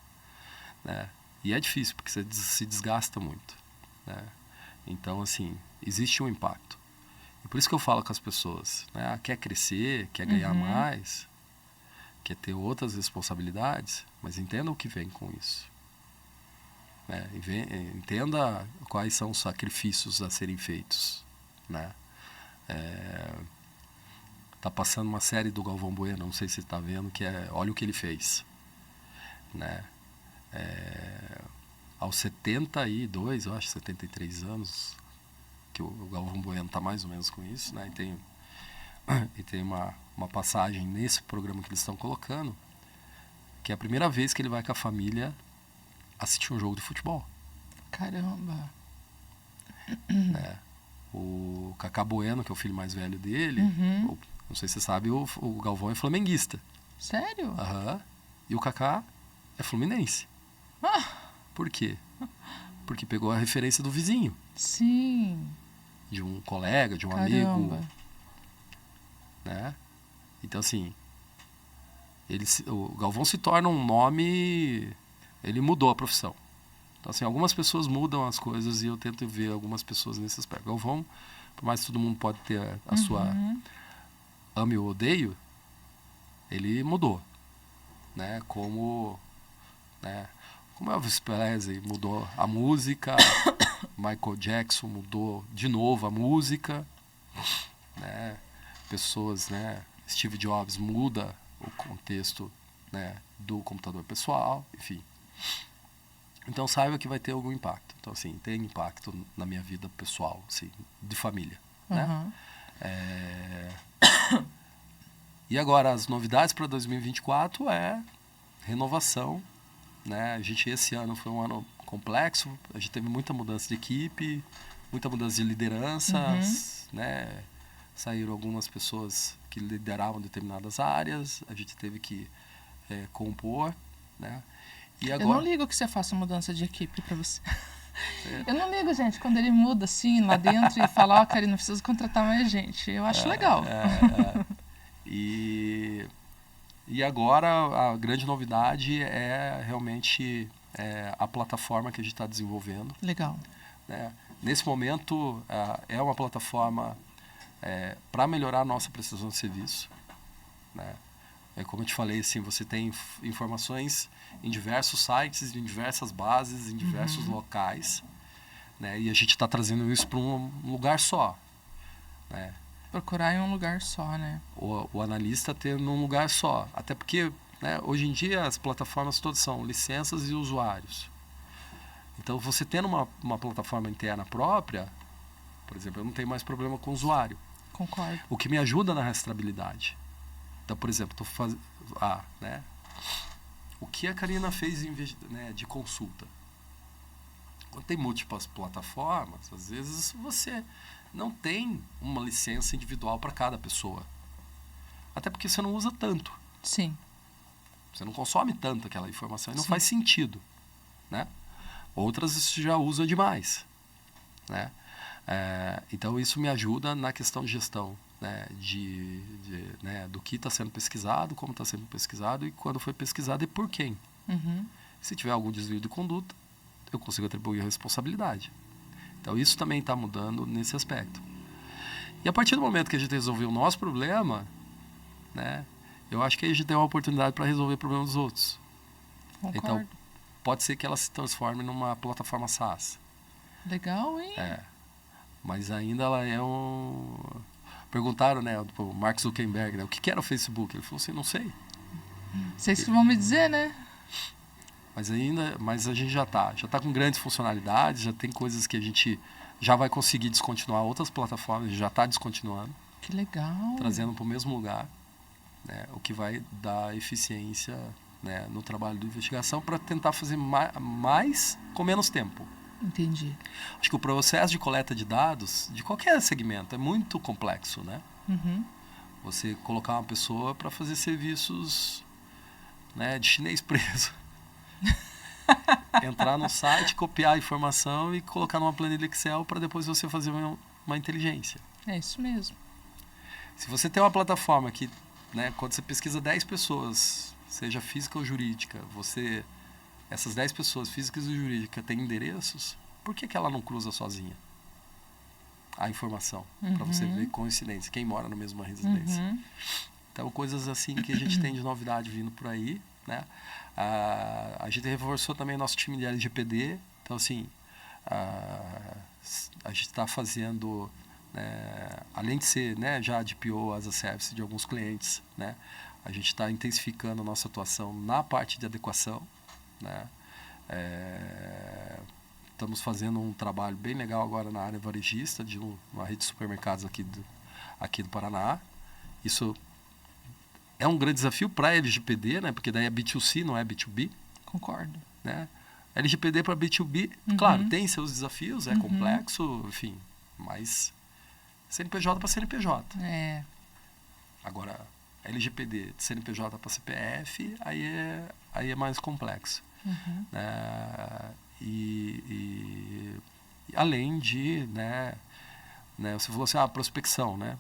S2: né? E é difícil, porque você se desgasta muito, né? Então, assim, existe um impacto. E por isso que eu falo com as pessoas, né? Quer crescer, quer ganhar mais, quer ter outras responsabilidades, mas entenda o que vem com isso. Né? Entenda quais são os sacrifícios a serem feitos, né? Tá passando uma série do Galvão Bueno, não sei se você está vendo, que é Olha o que ele fez, né? Aos 72, eu acho, 73 anos, que o Galvão Bueno está mais ou menos com isso, né? E tem uma passagem nesse programa que eles estão colocando, que é a primeira vez que ele vai com a família assistir um jogo de futebol.
S1: Caramba!
S2: Né? O Cacá Bueno, que é o filho mais velho dele, não sei se você sabe, o Galvão é flamenguista.
S1: Sério?
S2: E o Cacá é fluminense. Por quê? Porque pegou a referência do vizinho.
S1: Sim.
S2: de um colega, de um
S1: Caramba.
S2: amigo, né? Então, assim, o Galvão se torna um nome, ele mudou a profissão. Então, assim, algumas pessoas mudam as coisas e eu tento ver algumas pessoas nesse aspecto. Galvão, por mais que todo mundo pode ter a sua ame ou odeio, ele mudou, né? Como Elvis Presley mudou a música, Michael Jackson mudou de novo a música, né? Pessoas, né? Steve Jobs muda o contexto, né, do computador pessoal, enfim. Então saiba que vai ter algum impacto. Então, assim, tem impacto na minha vida pessoal, assim, de família, né? E agora, as novidades para 2024 é renovação, né? A gente, esse ano foi um ano complexo, a gente teve muita mudança de equipe, muita mudança de lideranças, né? Saíram algumas pessoas que lideravam determinadas áreas, a gente teve que compor, né? E agora...
S1: Eu não ligo que você faça mudança de equipe para você. Eu não ligo, gente, quando ele muda assim lá dentro e fala, Karina, não precisa contratar mais gente. Eu acho legal.
S2: E agora a grande novidade é realmente a plataforma que a gente está desenvolvendo.
S1: Legal.
S2: Né? Nesse momento, é uma plataforma para melhorar a nossa prestação de serviço. Né? Como eu te falei, assim, você tem informações em diversos sites, em diversas bases, em diversos locais. Né? E a gente está trazendo isso para um lugar só. Né?
S1: Procurar em um lugar só, né?
S2: O analista ter num lugar só. Até porque, né, hoje em dia as plataformas todas são licenças e usuários. Então, você tendo uma plataforma interna própria, por exemplo, eu não tenho mais problema com o usuário.
S1: Concordo.
S2: O que me ajuda na rastreabilidade. Então, por exemplo, estou fazendo... né? O que a Karina fez de consulta? Quando tem múltiplas plataformas, às vezes você não tem uma licença individual para cada pessoa. Até porque você não usa tanto.
S1: Sim.
S2: Você não consome tanto aquela informação e não
S1: Sim.
S2: faz sentido. Né? Outras você já usa demais. Né? Então, isso me ajuda na questão de gestão. Né, né, do que está sendo pesquisado, como está sendo pesquisado e quando foi pesquisado e por quem. Se tiver algum desvio de conduta, eu consigo atribuir a responsabilidade. Então, isso também está mudando nesse aspecto. E a partir do momento que a gente resolveu o nosso problema, né, eu acho que a gente tem uma oportunidade para resolver o problema dos outros.
S1: Concordo.
S2: Então, pode ser que ela se transforme numa plataforma SaaS.
S1: Legal, hein?
S2: Mas ainda ela é Perguntaram, né, o Mark Zuckerberg, né, o que era o Facebook? Ele falou assim, não sei.
S1: Vocês que vão me dizer, né?
S2: Mas a gente já tá com grandes funcionalidades, já tem coisas que a gente já vai conseguir descontinuar outras plataformas, a gente já está descontinuando.
S1: Que legal.
S2: Trazendo para o mesmo lugar, né, o que vai dar eficiência, né, no trabalho de investigação para tentar fazer mais com menos tempo.
S1: Entendi.
S2: Acho que o processo de coleta de dados, de qualquer segmento, é muito complexo, né? Você colocar uma pessoa para fazer serviços, né, de chinês preso. Entrar no site, copiar a informação e colocar numa planilha Excel para depois você fazer uma inteligência.
S1: É isso mesmo.
S2: Se você tem uma plataforma que, né, quando você pesquisa 10 pessoas, seja física ou jurídica, essas 10 pessoas, físicas e jurídicas, têm endereços, por que ela não cruza sozinha a informação? Para você ver coincidência, quem mora na mesma residência. Então, coisas assim que a gente tem de novidade vindo por aí. Né? A gente reforçou também nosso time de LGPD. Então, assim, a gente está fazendo, além de ser, né, já de PO as a service de alguns clientes, né, a gente está intensificando a nossa atuação na parte de adequação. Né? Estamos fazendo um trabalho bem legal agora na área varejista de uma rede de supermercados aqui do Paraná. Isso é um grande desafio para a LGPD, né? Porque daí é B2C, não é B2B.
S1: Concordo.
S2: Né? LGPD para B2B, claro, tem seus desafios, é complexo, enfim, mas CNPJ para CNPJ. Agora, LGPD de CNPJ para CPF, aí é mais complexo. E além de, né, né? Você falou assim, prospecção, né?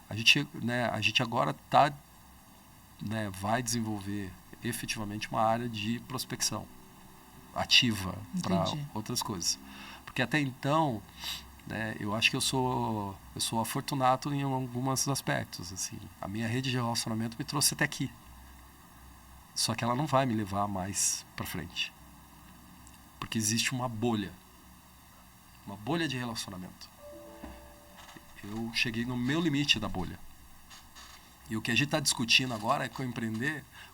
S2: A gente agora né, vai desenvolver efetivamente uma área de prospecção ativa para outras coisas. Porque até então, né, eu acho que eu sou afortunado em alguns aspectos. Assim. A minha rede de relacionamento me trouxe até aqui. Só que ela não vai me levar mais para frente. Porque existe uma bolha de relacionamento. Eu cheguei no meu limite da bolha. E o que a gente está discutindo agora é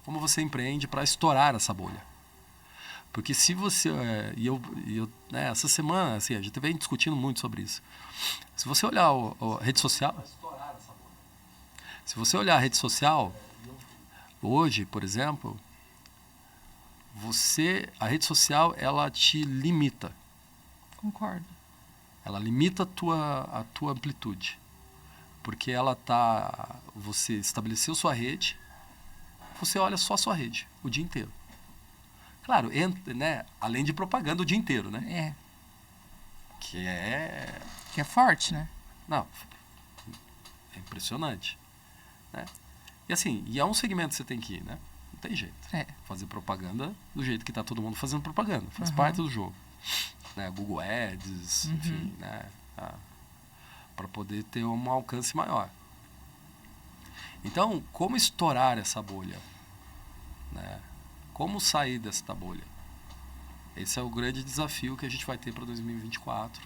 S2: como você empreende para estourar essa bolha. Porque se você... né, essa semana, assim, a gente vem discutindo muito sobre isso. Se você olhar a rede social... Se você olhar a rede social, hoje, por exemplo, a rede social, ela te limita.
S1: Concordo.
S2: Ela limita a tua amplitude. Porque você estabeleceu sua rede, você olha só a sua rede o dia inteiro. Claro, né, além de propaganda o dia inteiro, né? Que
S1: é forte, né?
S2: Não, é impressionante. Né? E assim, é um segmento que você tem que ir, né? Não tem jeito. Fazer propaganda do jeito que está todo mundo fazendo propaganda. Faz parte do jogo. Né? Google Ads, enfim, né? Para poder ter um alcance maior. Então, como estourar essa bolha? Né? Como sair dessa bolha? Esse é o grande desafio que a gente vai ter para 2024,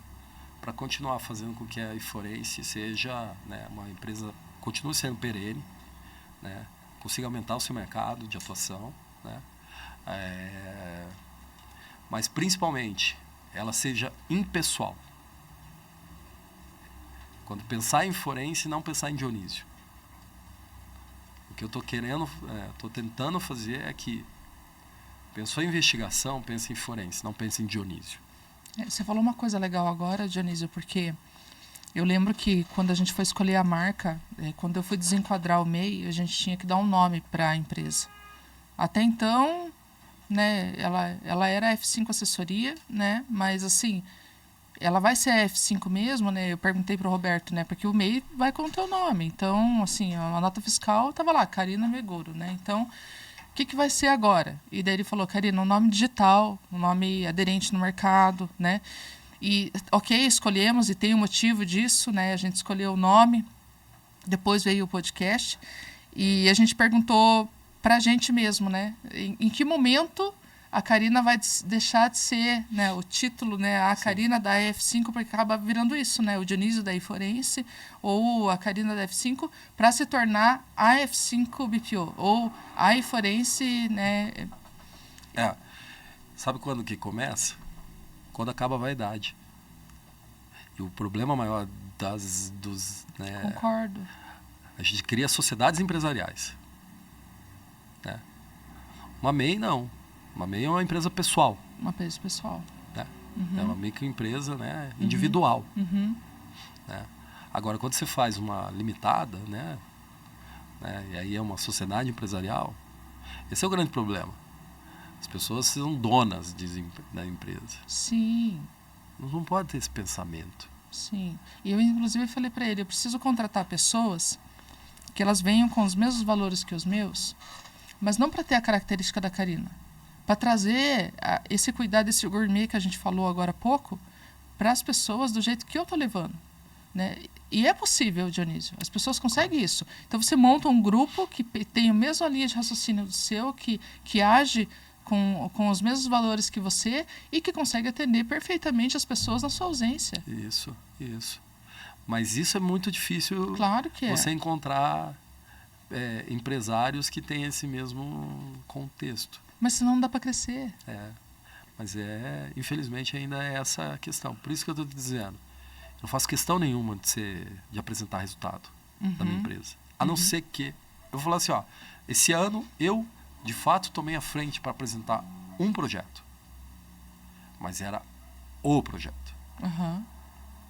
S2: para continuar fazendo com que a iForense seja, né, uma empresa, continue sendo perene, né, consiga aumentar o seu mercado de atuação, né, mas principalmente ela seja impessoal. Quando pensar em forense, não pensar em Dionísio. O que eu estou tentando fazer é que pensou em investigação, pensa em forense, não pensa em Dionísio.
S1: Você falou uma coisa legal agora, Dionísio, porque eu lembro que quando a gente foi escolher a marca, quando eu fui desenquadrar o MEI, a gente tinha que dar um nome para a empresa. Até então, né, ela era F5 Assessoria, né, mas assim, ela vai ser a F5 mesmo, né? Eu perguntei para o Roberto, né, porque o MEI vai com o teu nome. Então, assim, a nota fiscal estava lá, Karina Meguro, né? Então, o que vai ser agora? E daí ele falou, Karina, um nome digital, um nome aderente no mercado, né? E, ok, escolhemos e tem um motivo disso, né? A gente escolheu o nome, depois veio o podcast e a gente perguntou para a gente mesmo, né? Em que momento a Karina vai deixar de ser, né, o título, né, a Karina da F5, porque acaba virando isso, né? O Dionísio da iForense ou a Karina da F5 para se tornar a F5 BPO ou a iForense, né?
S2: Sabe quando que começa? Quando acaba a vaidade. E o problema maior né,
S1: Concordo.
S2: A gente cria sociedades empresariais. Né? Uma MEI não. Uma MEI é uma empresa pessoal.
S1: Uma empresa pessoal.
S2: Né? É uma microempresa, né, individual. Né? Agora, quando você faz uma limitada, né, e aí é uma sociedade empresarial, esse é o grande problema. As pessoas são donas da empresa.
S1: Sim.
S2: Não pode ter esse pensamento.
S1: Sim. E eu, inclusive, falei para ele, eu preciso contratar pessoas que elas venham com os mesmos valores que os meus, mas não para ter a característica da Karina. Para trazer esse cuidado, esse gourmet que a gente falou agora há pouco, para as pessoas do jeito que eu estou levando. Né? E é possível, Dionísio. As pessoas conseguem isso. Então, você monta um grupo que tem a mesma linha de raciocínio do seu, que age com os mesmos valores que você e que consegue atender perfeitamente as pessoas na sua ausência.
S2: Isso. Mas isso é muito difícil.
S1: Claro que
S2: você encontrar empresários que têm esse mesmo contexto.
S1: Mas senão não dá para crescer.
S2: Mas infelizmente ainda é essa a questão. Por isso que eu estou te dizendo. Eu não faço questão nenhuma de apresentar resultado da minha empresa. A não ser que eu vou falar assim, esse ano eu de fato tomei a frente para apresentar um projeto. Mas era o projeto.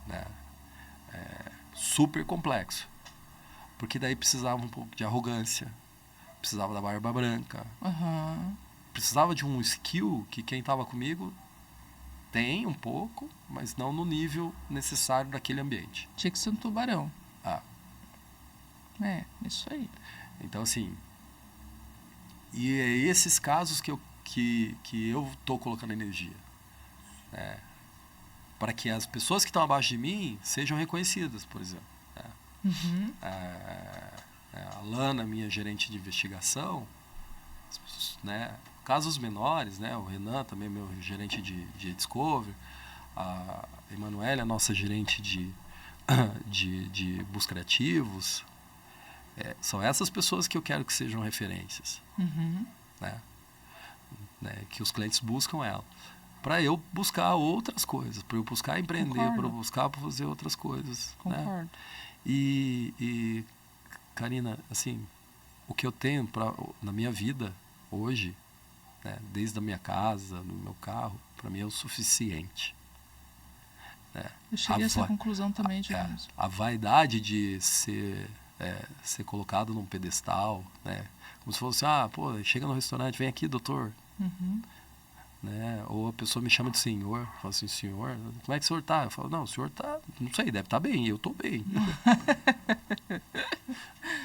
S2: Né? Super complexo. Porque daí precisava um pouco de arrogância, precisava da barba branca, precisava de um skill que quem estava comigo Tem um pouco, mas não no nível necessário daquele ambiente.
S1: Tinha que ser um tubarão.
S2: Ah.
S1: É, isso aí.
S2: Então, assim, e é esses casos que eu tô colocando energia, né? Para que as pessoas que estão abaixo de mim sejam reconhecidas, por exemplo. Né?
S1: Uhum.
S2: A Lana, minha gerente de investigação, né? Casos menores, né? O Renan também, meu gerente de Discovery, a Emanuele, a nossa gerente de busca de ativos. São essas pessoas que eu quero que sejam referências.
S1: Uhum.
S2: Né? Que os clientes buscam ela. Para eu buscar outras coisas, para eu buscar empreender, para eu buscar fazer outras coisas.
S1: Concordo.
S2: Né? E, Karina, assim, o que eu tenho na minha vida hoje, né, desde a minha casa, no meu carro, para mim é o suficiente. Né?
S1: Eu cheguei a essa conclusão também,
S2: Dionísio. A vaidade de ser colocado num pedestal, né? Como se fosse, chega no restaurante, vem aqui, doutor.
S1: Uhum.
S2: Né? Ou a pessoa me chama de senhor, fala assim, senhor, como é que o senhor tá? Eu falo, não, o senhor tá, não sei, deve estar bem, eu tô bem.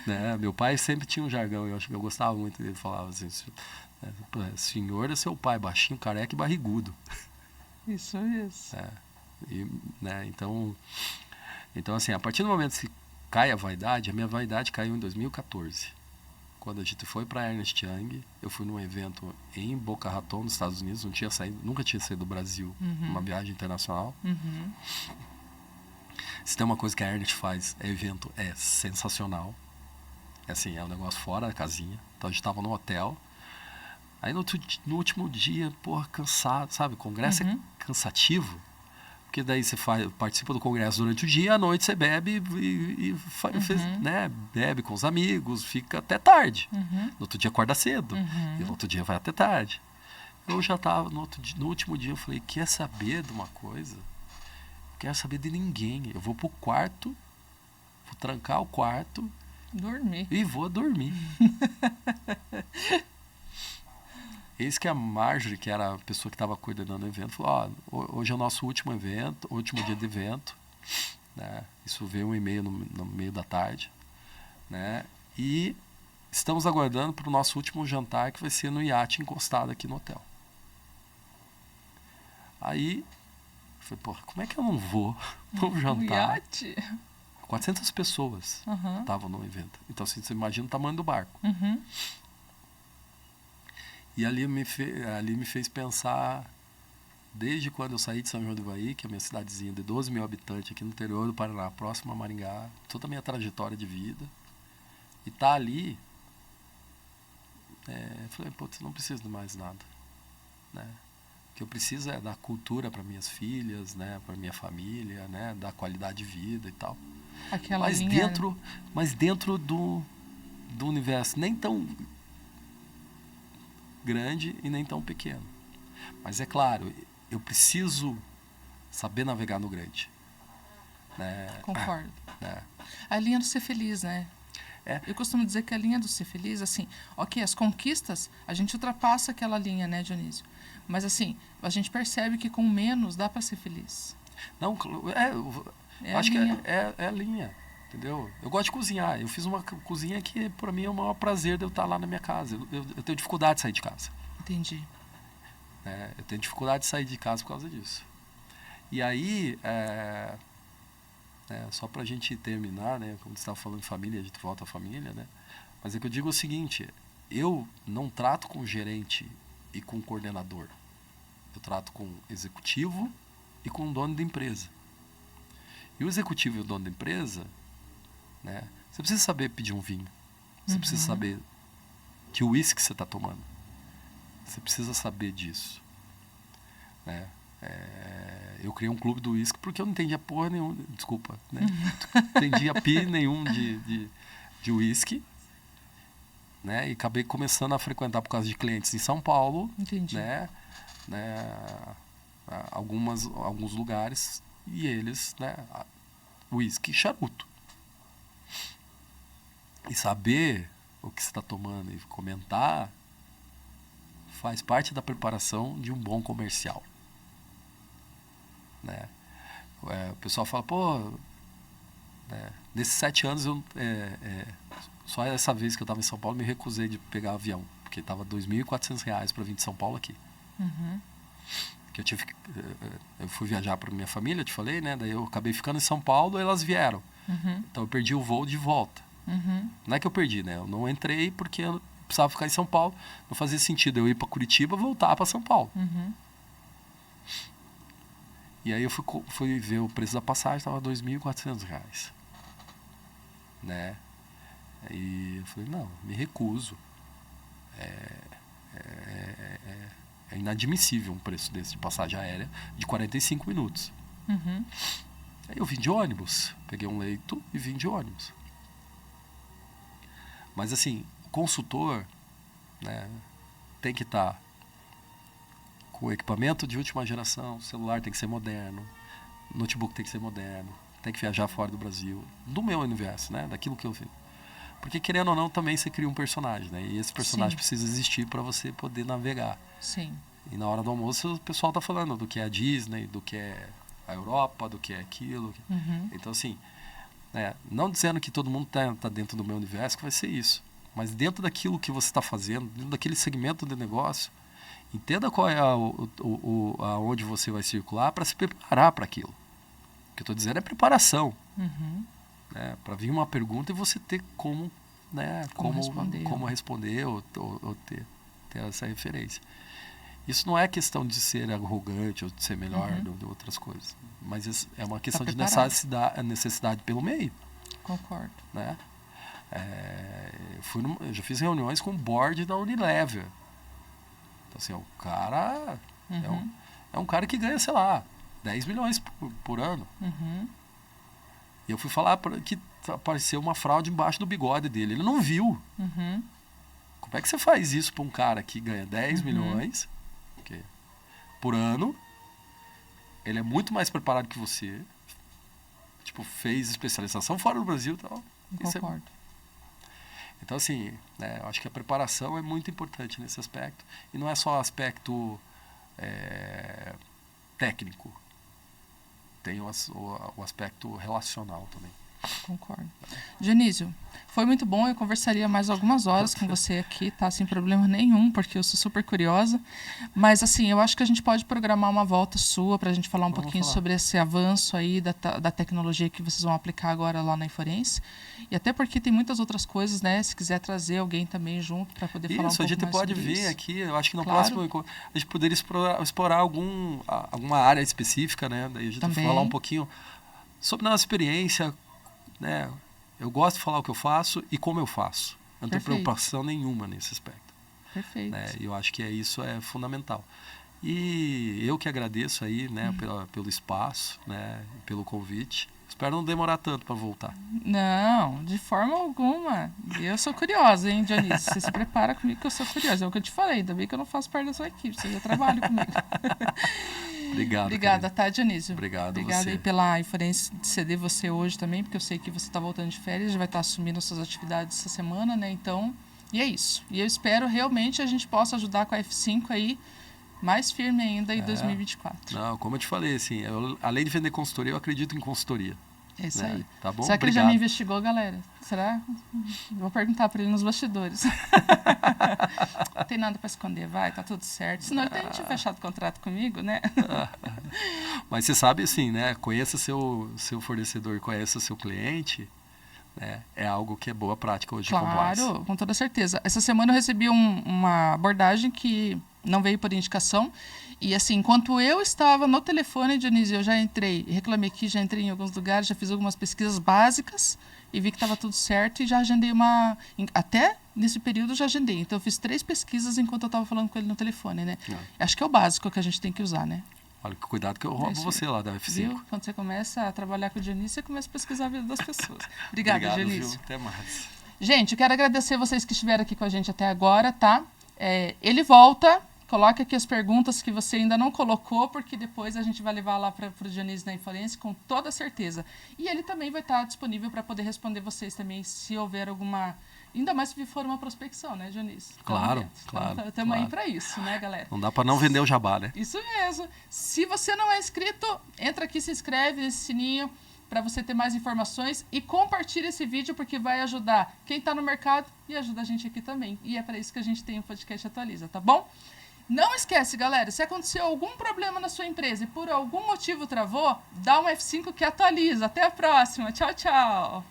S2: Né? Meu pai sempre tinha um jargão, eu acho que eu gostava muito dele, falava assim, senhor é seu pai, baixinho, careca e barrigudo.
S1: Isso.
S2: Né? Então, assim, a partir do momento que cai a vaidade, a minha vaidade caiu em 2014. Quando a gente foi para Ernst Young, eu fui num evento em Boca Raton, nos Estados Unidos, nunca tinha saído do Brasil, numa viagem internacional.
S1: Uhum.
S2: Se tem uma coisa que a Ernst faz, evento é sensacional. Assim, é um negócio fora da casinha. Então a gente estava no hotel. Aí no último dia, cansado, sabe? O congresso é cansativo. Porque daí você participa do congresso durante o dia, à noite você bebe né? Bebe com os amigos, fica até tarde. No outro dia acorda cedo. E no outro dia vai até tarde. Eu já estava, no último dia, eu falei, quer saber de uma coisa? Não quero saber de ninguém. Eu vou pro quarto, vou trancar o quarto.
S1: Dormir.
S2: E vou dormir. Eis que a Marjorie, que era a pessoa que estava coordenando o evento, falou, hoje é o nosso último dia de evento. Né? Isso veio um e-mail no meio da tarde. Né? E estamos aguardando para o nosso último jantar, que vai ser no iate encostado aqui no hotel. Aí, eu falei, como é que eu não vou no jantar?
S1: No iate?
S2: 400 pessoas estavam no evento. Então, assim, você imagina o tamanho do barco. E ali me fez pensar, desde quando eu saí de São João do Ivaí, que é a minha cidadezinha de 12 mil habitantes aqui no interior do Paraná, próximo a Maringá, toda a minha trajetória de vida, e tá ali, falei, não preciso de mais nada. Né? O que eu preciso é dar cultura para minhas filhas, né, para minha família, né, dar qualidade de vida e tal. Mas dentro do universo, nem tão grande e nem tão pequeno. Mas é claro, eu preciso saber navegar no grande. Né?
S1: Concordo. A linha do ser feliz, né? Eu costumo dizer que a linha do ser feliz, assim, as conquistas, a gente ultrapassa aquela linha, né, Dionísio? Mas, assim, a gente percebe que com menos dá para ser feliz.
S2: Não, acho que é a linha. Entendeu? Eu gosto de cozinhar. Eu fiz uma cozinha que, para mim, é o maior prazer de eu estar lá na minha casa. Eu tenho dificuldade de sair de casa.
S1: Entendi.
S2: Eu tenho dificuldade de sair de casa por causa disso. E aí, só para a gente terminar, né, como você estava falando de família, a gente volta à família, né? Mas é que eu digo o seguinte, eu não trato com gerente e com coordenador. Eu trato com executivo e com dono da empresa. E o executivo e o dono da empresa, né, você precisa saber pedir um vinho. Você precisa saber que uísque você está tomando. Você precisa saber disso. Né? Eu criei um clube do uísque porque eu não entendia porra nenhuma. Desculpa. Né? Não entendia pi nenhum de uísque. Né? E acabei começando a frequentar por causa de clientes em São Paulo.
S1: Entendi.
S2: Né? Alguns lugares. E eles, né? Uísque e charuto. E saber o que você está tomando e comentar faz parte da preparação de um bom comercial. né? O pessoal fala, pô, nesses 7 anos, só essa vez que eu estava em São Paulo, me recusei de pegar avião, porque estava R$ 2.400 para vir de São Paulo aqui. Que eu fui viajar para minha família, te falei, né? Daí eu acabei ficando em São Paulo e elas vieram. Então eu perdi o voo de volta. Não é que eu perdi, né? Eu não entrei porque eu precisava ficar em São Paulo. Não fazia sentido eu ir para Curitiba e voltar para São Paulo. E aí eu fui ver o preço da passagem, estava R$ 2.400. Né? E eu falei, não, me recuso. É inadmissível um preço desse de passagem aérea de 45 minutos. Aí eu vim de ônibus, peguei um leito e vim de ônibus. Mas assim, o consultor, né, tem que estar com equipamento de última geração, o celular tem que ser moderno, o notebook tem que ser moderno, tem que viajar fora do Brasil, do meu universo, né, daquilo que eu vi. Porque querendo ou não, também você cria um personagem, né? E esse personagem precisa existir para você poder navegar.
S1: Sim.
S2: E na hora do almoço o pessoal tá falando do que é a Disney, do que é a Europa, do que é aquilo. Então assim, não dizendo que todo mundo tá dentro do meu universo que vai ser isso. Mas dentro daquilo que você está fazendo, dentro daquele segmento de negócio, entenda qual é aonde você vai circular para se preparar para aquilo. O que eu estou dizendo é preparação. Né? Para vir uma pergunta e você ter como responder ou ter essa referência. Isso não é questão de ser arrogante ou de ser melhor de outras coisas. Mas é uma questão de necessidade pelo meio.
S3: Concordo.
S2: Né? Eu já fiz reuniões com o board da Unilever. Então, assim, o cara é um cara que ganha, sei lá, 10 milhões por ano. E eu fui falar que apareceu uma fraude embaixo do bigode dele. Ele não viu. Como é que você faz isso para um cara que ganha 10 milhões por ano? Ele é muito mais preparado que você. Tipo, fez especialização fora do Brasil e tal.
S3: Concordo.
S2: Então, assim, eu acho que a preparação é muito importante nesse aspecto. E não é só aspecto técnico. Tem o aspecto relacional também.
S3: Concordo. Dionísio, foi muito bom. Eu conversaria mais algumas horas com você aqui, tá? Sem problema nenhum, porque eu sou super curiosa. Mas, assim, eu acho que a gente pode programar uma volta sua para a gente falar um pouquinho sobre esse avanço aí da tecnologia que vocês vão aplicar agora lá na Inforense. E até porque tem muitas outras coisas, né? Se quiser trazer alguém também junto para poder falar um pouco mais sobre isso.
S2: Isso, a gente pode vir aqui. Eu acho que no próximo a gente poderia explorar alguma área específica, né? Daí a gente vai falar um pouquinho sobre a nossa experiência, né? Eu gosto de falar o que eu faço e como eu faço. Eu não tenho preocupação nenhuma nesse aspecto.
S3: Perfeito.
S2: Né? E eu acho que isso é fundamental. E eu que agradeço aí, né, pelo espaço, né, pelo convite. Espero não demorar tanto para voltar.
S3: Não, de forma alguma. Eu sou curiosa, hein, Dionísio? Você se prepara comigo que eu sou curiosa. É o que eu te falei, ainda bem que eu não faço parte da sua equipe, você já trabalha comigo. Obrigada, tá, Dionísio? Obrigada aí pela Inforense de ceder você hoje também, porque eu sei que você está voltando de férias, já vai estar assumindo suas atividades essa semana, né? Então, e é isso. E eu espero realmente a gente possa ajudar com a F5 aí, mais firme ainda em 2024.
S2: Não, como eu te falei, assim, além de vender consultoria, eu acredito em consultoria.
S3: É isso aí.
S2: Tá bom?
S3: Será que ele já me investigou, galera? Será? Vou perguntar para ele nos bastidores. Não tem nada para esconder, vai, tá tudo certo. Senão ele tinha fechado contrato comigo, né?
S2: Mas você sabe, assim, né? Conheça seu fornecedor, conheça seu cliente, né? É algo que é boa prática hoje de compliance.
S3: Claro, com toda certeza. Essa semana eu recebi uma abordagem que não veio por indicação. E assim, enquanto eu estava no telefone, Dionísio, eu já entrei, reclamei aqui, já entrei em alguns lugares, já fiz algumas pesquisas básicas e vi que estava tudo certo e já agendei até nesse período eu já agendei. Então eu fiz 3 pesquisas enquanto eu estava falando com ele no telefone, né? Acho que é o básico que a gente tem que usar, né?
S2: Olha, cuidado que eu roubo você lá da F5.
S3: Viu? Quando você começa a trabalhar com o Dionísio, você começa a pesquisar a vida das pessoas. Obrigada, Dionísio.
S2: Viu? Até mais.
S3: Gente, eu quero agradecer vocês que estiveram aqui com a gente até agora, tá? Ele volta. Coloque aqui as perguntas que você ainda não colocou, porque depois a gente vai levar lá para o Dionísio na Inforense com toda certeza. E ele também vai estar disponível para poder responder vocês também, se houver alguma
S1: Ainda mais se for uma prospecção, né, Dionísio?
S2: Claro, claro.
S1: Estamos aí para isso, né, galera?
S2: Não dá para não vender o jabá, né?
S1: Isso mesmo. Se você não é inscrito, entra aqui, se inscreve nesse sininho para você ter mais informações e compartilha esse vídeo porque vai ajudar quem está no mercado e ajuda a gente aqui também. E é para isso que a gente tem o podcast Atualiza, tá bom? Não esquece, galera, se aconteceu algum problema na sua empresa e por algum motivo travou, dá um F5 que atualiza. Até a próxima. Tchau, tchau.